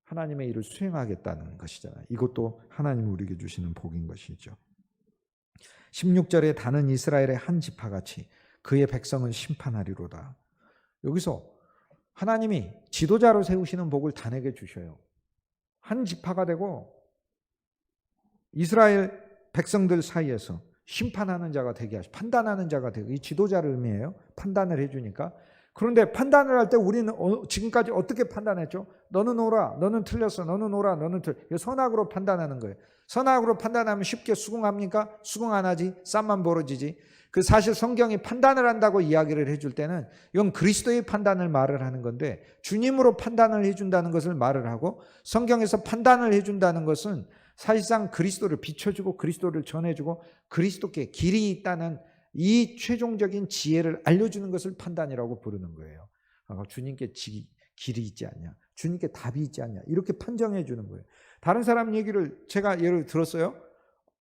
하나님의 일을 수행하겠다는 것이잖아요. 이것도 하나님이 우리에게 주시는 복인 것이죠. 16절에 다는 이스라엘의 한 지파같이 그의 백성은 심판하리로다. 여기서 하나님이 지도자로 세우시는 복을 단에게 주셔요. 한 지파가 되고 이스라엘 백성들 사이에서 심판하는 자가 되게 하시고, 판단하는 자가 되고, 이 지도자를 의미해요. 판단을 해주니까. 그런데 판단을 할 때 우리는 지금까지 어떻게 판단했죠? 너는 옳아, 너는 틀렸어, 너는 옳아, 너는 선악으로 판단하는 거예요. 선악으로 판단하면 쉽게 수긍합니까? 수긍 안 하지. 쌈만 벌어지지. 그 사실 성경이 판단을 한다고 이야기를 해줄 때는 이건 그리스도의 판단을 말을 하는 건데, 주님으로 판단을 해준다는 것을 말을 하고, 성경에서 판단을 해준다는 것은 사실상 그리스도를 비춰주고 그리스도를 전해주고 그리스도께 길이 있다는 이 최종적인 지혜를 알려주는 것을 판단이라고 부르는 거예요. 주님께 길이 있지 않냐, 주님께 답이 있지 않냐, 이렇게 판정해 주는 거예요. 다른 사람 얘기를 제가 예를 들었어요.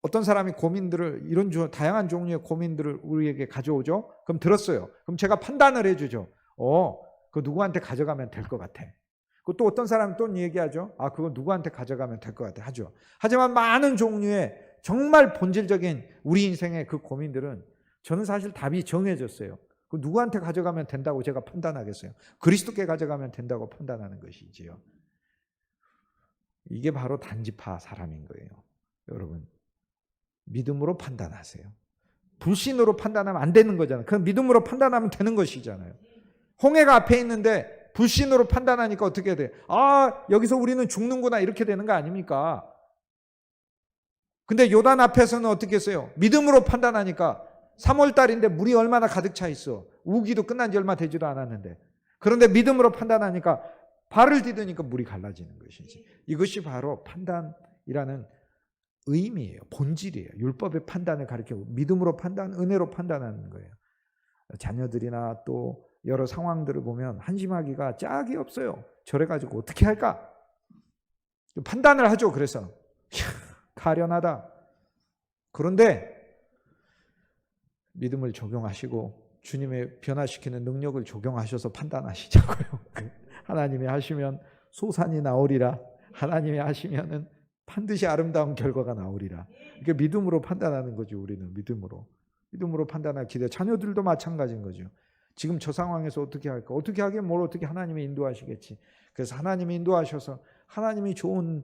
어떤 사람이 고민들을, 이런 다양한 종류의 고민들을 우리에게 가져오죠. 그럼 들었어요. 그럼 제가 판단을 해주죠. 그거 누구한테 가져가면 될 것 같아. 또 어떤 사람은 또 얘기하죠. 그거 누구한테 가져가면 될 것 같아 하죠. 하지만 많은 종류의 정말 본질적인 우리 인생의 그 고민들은 저는 사실 답이 정해졌어요. 그 누구한테 가져가면 된다고 제가 판단하겠어요? 그리스도께 가져가면 된다고 판단하는 것이지요. 이게 바로 단지파 사람인 거예요. 여러분, 믿음으로 판단하세요. 불신으로 판단하면 안 되는 거잖아요. 그건 믿음으로 판단하면 되는 것이잖아요. 홍해가 앞에 있는데 불신으로 판단하니까 어떻게 돼? 여기서 우리는 죽는구나, 이렇게 되는 거 아닙니까? 근데 요단 앞에서는 어떻게 했어요? 믿음으로 판단하니까 3월달인데 물이 얼마나 가득 차 있어. 우기도 끝난 지 얼마 되지도 않았는데. 그런데 믿음으로 판단하니까 발을 디디니까 물이 갈라지는 것이지. 이것이 바로 판단이라는 의미예요. 본질이에요. 율법의 판단을 가리키고 믿음으로 판단, 은혜로 판단하는 거예요. 자녀들이나 또 여러 상황들을 보면 한심하기가 짝이 없어요. 저래가지고 어떻게 할까? 판단을 하죠. 그래서 가련하다. 그런데 믿음을 적용하시고 주님의 변화시키는 능력을 적용하셔서 판단하시자고요. 하나님이 하시면 소산이 나오리라. 하나님이 하시면은 반드시 아름다운 결과가 나오리라. 이게 믿음으로 판단하는 거죠. 우리는 믿음으로 판단할 기대. 자녀들도 마찬가지인 거죠. 지금 저 상황에서 어떻게 할까? 어떻게 하긴 뭘 어떻게 하나님이 인도하시겠지. 그래서 하나님이 인도하셔서 하나님이 좋은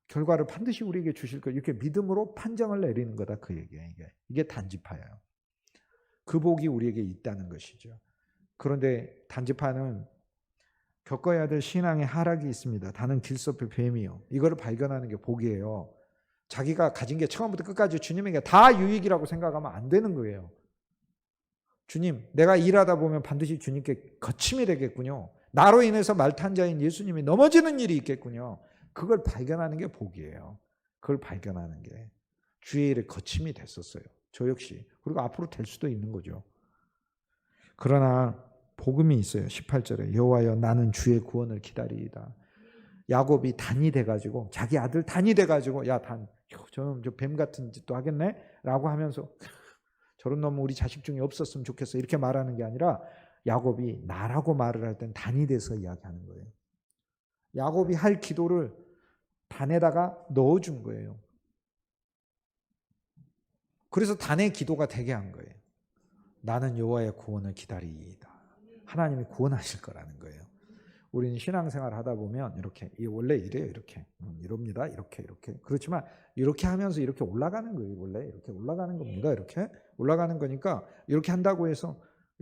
결과를 반드시 우리에게 주실 거예요. 이렇게 믿음으로 판정을 내리는 거다, 그 얘기예요. 이게 단지파예요. 그 복이 우리에게 있다는 것이죠. 그런데 단지파는 겪어야 될 신앙의 하락이 있습니다. 다는 길섭의 뱀이요. 이거를 발견하는 게 복이에요. 자기가 가진 게 처음부터 끝까지 주님에게 다 유익이라고 생각하면 안 되는 거예요. 주님, 내가 일하다 보면 반드시 주님께 거침이 되겠군요. 나로 인해서 말탄자인 예수님이 넘어지는 일이 있겠군요. 그걸 발견하는 게 복이에요. 그걸 발견하는 게 주의 일에 거침이 됐었어요. 저 역시. 그리고 앞으로 될 수도 있는 거죠. 그러나 복음이 있어요. 18절에 여호와여 나는 주의 구원을 기다리이다. 야곱이 단이 돼가지고 자기 아들 단이 돼가지고 야 단, 저놈 저 뱀 같은 짓도 하겠네? 라고 하면서 저런 놈은 우리 자식 중에 없었으면 좋겠어 이렇게 말하는 게 아니라 야곱이 나라고 말을 할 땐 단이 돼서 이야기하는 거예요. 야곱이 할 기도를 단에다가 넣어준 거예요. 그래서 단의 기도가 되게 한 거예요. 나는 여호와의 구원을 기다리이다. 하나님이 구원하실 거라는 거예요. 우리는 신앙생활 하다 보면 이렇게 원래 이래요. 이렇게 이럽니다. 이렇게 그렇지만 이렇게 하면서 이렇게 올라가는 거예요. 원래 이렇게 올라가는 겁니다. 이렇게 올라가는 거니까 이렇게 한다고 해서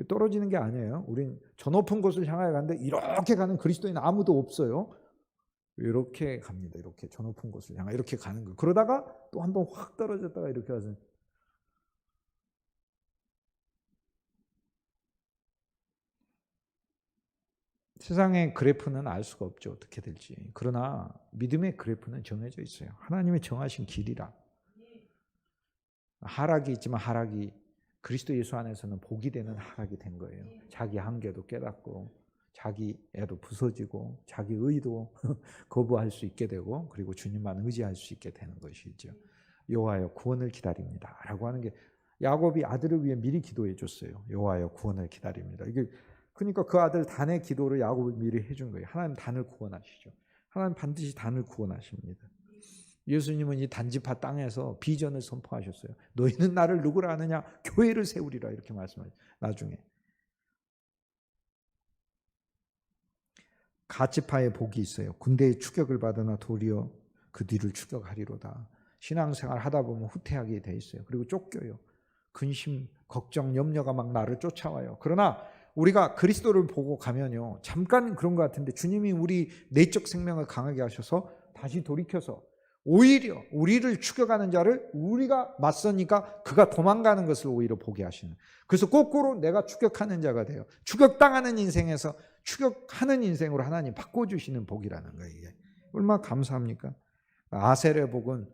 떨어지는 게 아니에요. 우린 저 높은 곳을 향하여 가는데 이렇게 가는 그리스도인 아무도 없어요. 이렇게 갑니다. 이렇게 저 높은 곳을 향해 이렇게 가는 거예요. 그러다가 또 한번 확 떨어졌다가 이렇게 가서 세상의 그래프는 알 수가 없죠. 어떻게 될지. 그러나 믿음의 그래프는 정해져 있어요. 하나님의 정하신 길이라. 하락이 있지만 하락이 그리스도 예수 안에서는 복이 되는 하락이 된 거예요. 자기 한계도 깨닫고 자기 애도 부서지고 자기 의도 거부할 수 있게 되고 그리고 주님만 의지할 수 있게 되는 것이죠. 여호와여 구원을 기다립니다 라고 하는 게 야곱이 아들을 위해 미리 기도해 줬어요. 여호와여 구원을 기다립니다. 이게 그러니까 그 아들 단의 기도를 야곱이 미리 해준 거예요. 하나님 단을 구원하시죠. 하나님 반드시 단을 구원하십니다. 예수님은 이 단지파 땅에서 비전을 선포하셨어요. 너희는 나를 누구라 하느냐? 교회를 세우리라 이렇게 말씀하셨어요. 나중에 가치파의 복이 있어요. 군대의 추격을 받으나 도리어 그 뒤를 추격하리로다. 신앙생활 하다 보면 후퇴하게 돼 있어요. 그리고 쫓겨요. 근심, 걱정, 염려가 막 나를 쫓아와요. 그러나 우리가 그리스도를 보고 가면요. 잠깐 그런 것 같은데 주님이 우리 내적 생명을 강하게 하셔서 다시 돌이켜서 오히려 우리를 추격하는 자를 우리가 맞서니까 그가 도망가는 것을 오히려 보게 하시는. 그래서 거꾸로 내가 추격하는 자가 돼요. 추격당하는 인생에서 추격하는 인생으로 하나님 바꿔주시는 복이라는 거예요. 이게 얼마나 감사합니까? 아셀의 복은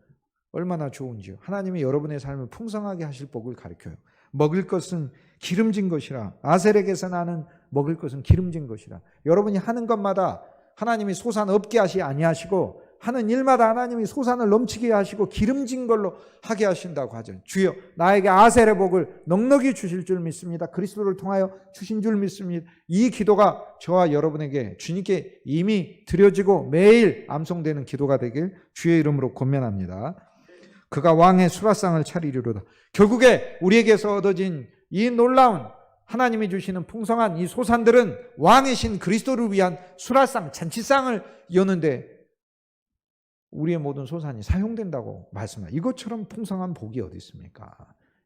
얼마나 좋은지요. 하나님이 여러분의 삶을 풍성하게 하실 복을 가르쳐요. 먹을 것은 기름진 것이라. 아셀에게서 나는 먹을 것은 기름진 것이라. 여러분이 하는 것마다 하나님이 소산 없게 하시 아니하시고 하는 일마다 하나님이 소산을 넘치게 하시고 기름진 걸로 하게 하신다고 하죠. 주여 나에게 아셀의 복을 넉넉히 주실 줄 믿습니다. 그리스도를 통하여 주신 줄 믿습니다. 이 기도가 저와 여러분에게 주님께 이미 드려지고 매일 암송되는 기도가 되길 주의 이름으로 권면합니다. 그가 왕의 수라상을 차리리로다. 결국에 우리에게서 얻어진 이 놀라운 하나님이 주시는 풍성한 이 소산들은 왕이신 그리스도를 위한 수라상, 잔치상을 여는데 우리의 모든 소산이 사용된다고 말씀합니다. 이것처럼 풍성한 복이 어디 있습니까?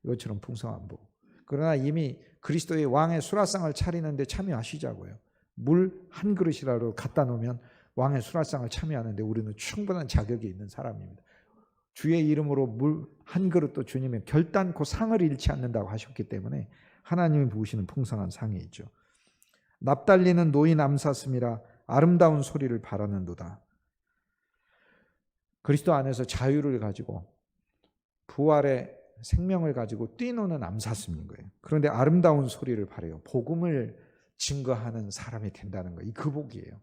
이것처럼 풍성한 복. 그러나 이미 그리스도의 왕의 수라상을 차리는데 참여하시자고요. 물 한 그릇이라도 갖다 놓으면 왕의 수라상을 참여하는데 우리는 충분한 자격이 있는 사람입니다. 주의 이름으로 물 한 그릇도 주님의 결단코 상을 잃지 않는다고 하셨기 때문에 하나님이 부으시는 풍성한 상이 있죠. 납달리는 노인 암사슴이라 아름다운 소리를 바라는도다. 그리스도 안에서 자유를 가지고 부활의 생명을 가지고 뛰노는 암사슴인 거예요. 그런데 아름다운 소리를 바라요. 복음을 증거하는 사람이 된다는 거예요. 그 복이에요.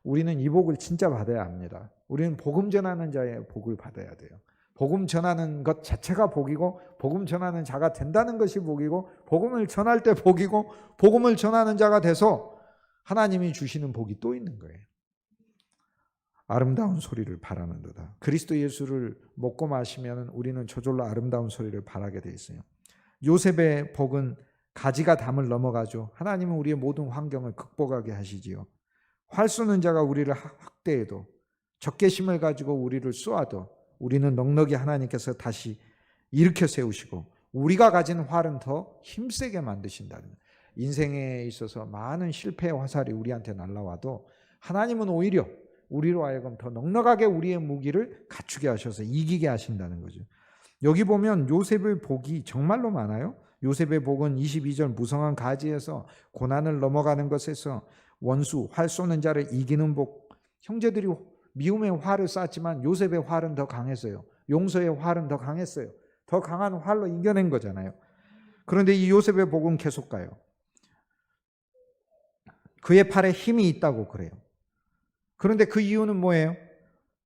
우리는 이 복을 진짜 받아야 합니다. 우리는 복음 전하는 자의 복을 받아야 돼요. 복음 전하는 것 자체가 복이고 복음 전하는 자가 된다는 것이 복이고 복음을 전할 때 복이고 복음을 전하는 자가 돼서 하나님이 주시는 복이 또 있는 거예요. 아름다운 소리를 바라는도다. 그리스도 예수를 먹고 마시면 우리는 저절로 아름다운 소리를 바라게 돼 있어요. 요셉의 복은 가지가 담을 넘어가죠. 하나님은 우리의 모든 환경을 극복하게 하시지요. 활 쏘는 자가 우리를 학대해도 적개심을 가지고 우리를 쏘아도 우리는 넉넉히 하나님께서 다시 일으켜 세우시고 우리가 가진 활은 더 힘세게 만드신다는 거예요. 인생에 있어서 많은 실패의 화살이 우리한테 날아와도 하나님은 오히려 우리로 하여금 더 넉넉하게 우리의 무기를 갖추게 하셔서 이기게 하신다는 거죠. 여기 보면 요셉의 복이 정말로 많아요. 요셉의 복은 22절 무성한 가지에서 고난을 넘어가는 것에서 원수, 활 쏘는 자를 이기는 복. 형제들이 미움의 활을 쐈지만 요셉의 활은 더 강했어요. 용서의 활은 더 강했어요. 더 강한 활로 이겨낸 거잖아요. 그런데 이 요셉의 복은 계속 가요. 그의 팔에 힘이 있다고 그래요. 그런데 그 이유는 뭐예요?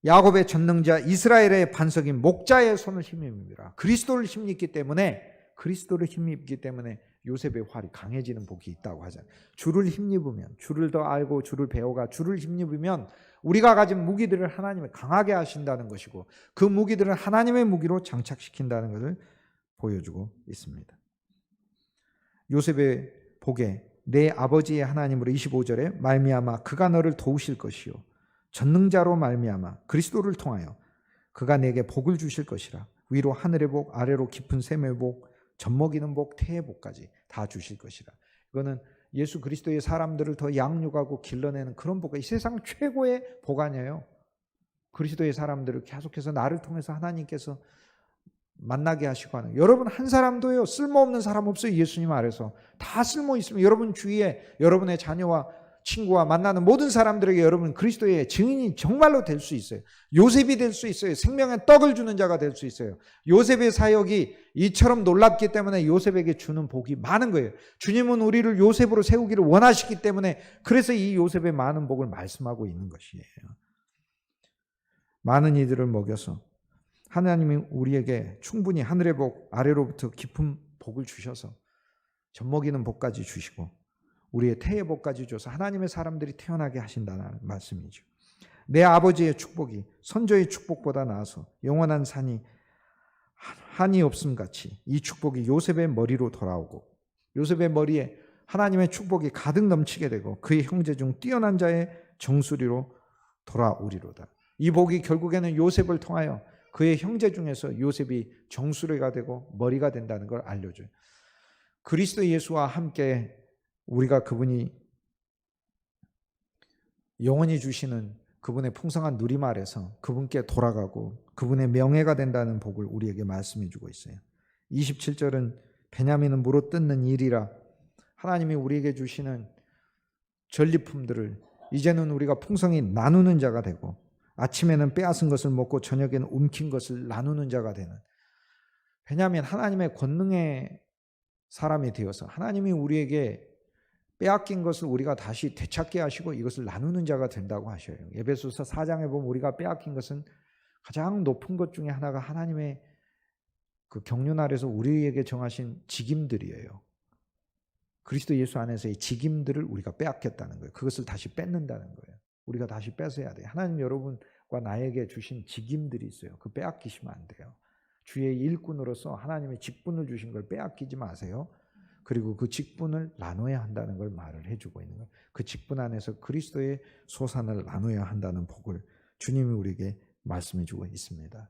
야곱의 전능자 이스라엘의 반석인 목자의 손을 힘입니다. 그리스도를 힘입기 때문에 요셉의 활이 강해지는 복이 있다고 하잖아요. 주를 힘입으면, 주를 더 알고 주를 배워가 주를 힘입으면 우리가 가진 무기들을 하나님이 강하게 하신다는 것이고, 그 무기들은 하나님의 무기로 장착시킨다는 것을 보여주고 있습니다. 요셉의 복에 내 아버지의 하나님으로 25절에 말미암아 그가 너를 도우실 것이요 전능자로 말미암아 그리스도를 통하여 그가 내게 복을 주실 것이라. 위로 하늘의 복, 아래로 깊은 샘의 복, 젖먹이는 복, 태의 복까지 다 주실 것이라. 이거는 예수 그리스도의 사람들을 더 양육하고 길러내는 그런 복이 이 세상 최고의 복 아니에요. 그리스도의 사람들을 계속해서 나를 통해서 하나님께서 만나게 하시고 하는. 여러분 한 사람도요 쓸모없는 사람 없어요. 예수님 아래서 다 쓸모 있으면 여러분 주위에 여러분의 자녀와 친구와 만나는 모든 사람들에게 여러분 그리스도의 증인이 정말로 될 수 있어요. 요셉이 될 수 있어요. 생명의 떡을 주는 자가 될 수 있어요. 요셉의 사역이 이처럼 놀랍기 때문에 요셉에게 주는 복이 많은 거예요. 주님은 우리를 요셉으로 세우기를 원하시기 때문에 그래서 이 요셉의 많은 복을 말씀하고 있는 것이에요. 많은 이들을 먹여서 하나님이 우리에게 충분히 하늘의 복, 아래로부터 깊은 복을 주셔서 젖먹이는 복까지 주시고 우리의 태의 복까지 줘서 하나님의 사람들이 태어나게 하신다는 말씀이죠. 내 아버지의 축복이 선조의 축복보다 나아서 영원한 한이 없음 같이 이 축복이 요셉의 머리로 돌아오고 요셉의 머리에 하나님의 축복이 가득 넘치게 되고 그의 형제 중 뛰어난 자의 정수리로 돌아오리로다. 이 복이 결국에는 요셉을 통하여 그의 형제 중에서 요셉이 정수리가 되고 머리가 된다는 걸 알려줘요. 그리스도 예수와 함께 우리가 그분이 영원히 주시는 그분의 풍성한 누림 아래서 그분께 돌아가고 그분의 명예가 된다는 복을 우리에게 말씀해 주고 있어요. 27절은 베냐민은 물어뜯는 일이라 하나님이 우리에게 주시는 전리품들을 이제는 우리가 풍성히 나누는 자가 되고 아침에는 빼앗은 것을 먹고 저녁에는 움킨 것을 나누는 자가 되는 베냐민 하나님의 권능의 사람이 되어서 하나님이 우리에게 빼앗긴 것을 우리가 다시 되찾게 하시고 이것을 나누는 자가 된다고 하셔요. 에베소서 4장에 보면 우리가 빼앗긴 것은 가장 높은 것 중에 하나가 하나님의 그 경륜 아래서 우리에게 정하신 직임들이에요. 그리스도 예수 안에서의 직임들을 우리가 빼앗겼다는 거예요. 그것을 다시 뺏는다는 거예요. 우리가 다시 뺏어야 돼요. 하나님 여러분과 나에게 주신 직임들이 있어요. 그 빼앗기시면 안 돼요. 주의 일꾼으로서 하나님의 직분을 주신 걸 빼앗기지 마세요. 그리고 그 직분을 나눠야 한다는 걸 말을 해주고 있는 거예요. 그 직분 안에서 그리스도의 소산을 나눠야 한다는 복을 주님이 우리에게 말씀해주고 있습니다.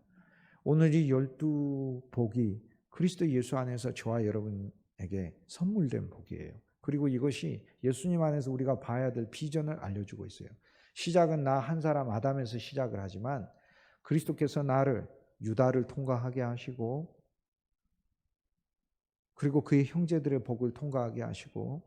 오늘 이 12복이 그리스도 예수 안에서 저와 여러분에게 선물된 복이에요. 그리고 이것이 예수님 안에서 우리가 봐야 될 비전을 알려주고 있어요. 시작은 나 한 사람 아담에서 시작을 하지만 그리스도께서 나를 유다를 통과하게 하시고 그리고 그의 형제들의 복을 통과하게 하시고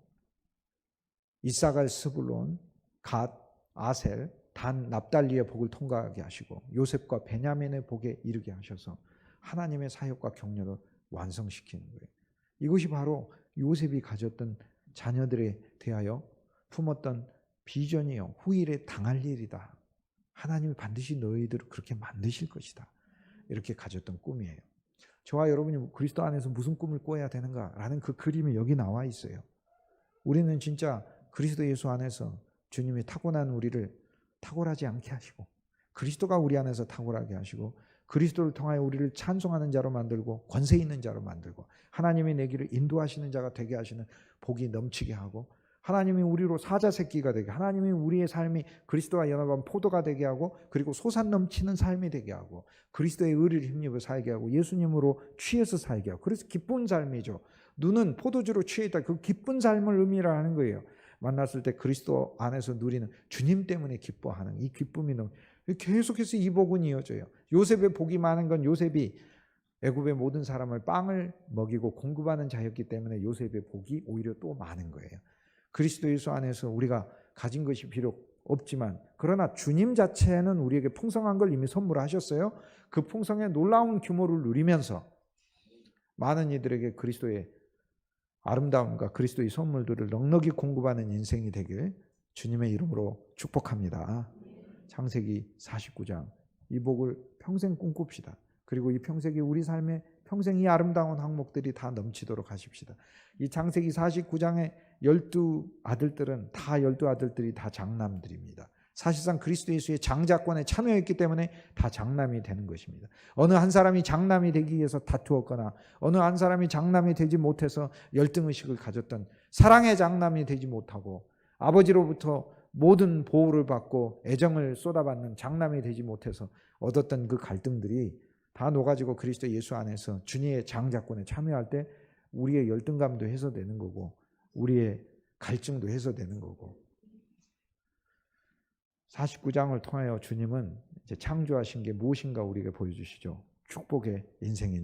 이사갈, 스불론, 갓, 아셀, 단, 납달리의 복을 통과하게 하시고 요셉과 베냐민의 복에 이르게 하셔서 하나님의 사역과 격려를 완성시키는 거예요. 이것이 바로 요셉이 가졌던 자녀들에 대하여 품었던 비전이요. 후일에 당할 일이다. 하나님이 반드시 너희들을 그렇게 만드실 것이다. 이렇게 가졌던 꿈이에요. 저와 여러분이 그리스도 안에서 무슨 꿈을 꿔야 되는가라는 그 그림이 여기 나와 있어요. 우리는 진짜 그리스도 예수 안에서 주님이 타고난 우리를 탁월하지 않게 하시고 그리스도가 우리 안에서 탁월하게 하시고 그리스도를 통하여 우리를 찬송하는 자로 만들고 권세 있는 자로 만들고 하나님이 내 길을 인도하시는 자가 되게 하시는 복이 넘치게 하고 하나님이 우리로 사자 새끼가 되게 하나님이 우리의 삶이 그리스도와 연합한 포도가 되게 하고 그리고 솟아 넘치는 삶이 되게 하고 그리스도의 의리를 힘입어 살게 하고 예수님으로 취해서 살게 하고 그래서 기쁜 삶이죠. 눈은 포도주로 취해 있다. 그 기쁜 삶을 의미를 하는 거예요. 만났을 때 그리스도 안에서 누리는 주님 때문에 기뻐하는 이 기쁨이 계속해서 이 복은 이어져요. 요셉의 복이 많은 건 요셉이 애굽의 모든 사람을 빵을 먹이고 공급하는 자였기 때문에 요셉의 복이 오히려 또 많은 거예요. 그리스도 예수 안에서 우리가 가진 것이 비록 없지만 그러나 주님 자체는 우리에게 풍성한 걸 이미 선물하셨어요. 그 풍성의 놀라운 규모를 누리면서 많은 이들에게 그리스도의 아름다움과 그리스도의 선물들을 넉넉히 공급하는 인생이 되길 주님의 이름으로 축복합니다. 창세기 49장 이 복을 평생 꿈꿉시다. 그리고 이 평생이 우리 삶에 평생 이 아름다운 항목들이 다 넘치도록 하십시다. 이 창세기 49장의 12아들들은 다 12아들들이 다 장남들입니다. 사실상 그리스도 예수의 장자권에 참여했기 때문에 다 장남이 되는 것입니다. 어느 한 사람이 장남이 되기 위해서 다투었거나 어느 한 사람이 장남이 되지 못해서 열등의식을 가졌던 사랑의 장남이 되지 못하고 아버지로부터 모든 보호를 받고 애정을 쏟아받는 장남이 되지 못해서 얻었던 그 갈등들이 다 녹아지고 그리스도 예수 안에서 주님의 장자권에 참여할 때 우리의 열등감도 해소되는 거고 우리의 갈증도 해소되는 거고 49장을 통하여 주님은 이제 창조하신 게 무엇인가 우리에게 보여주시죠. 축복의 인생인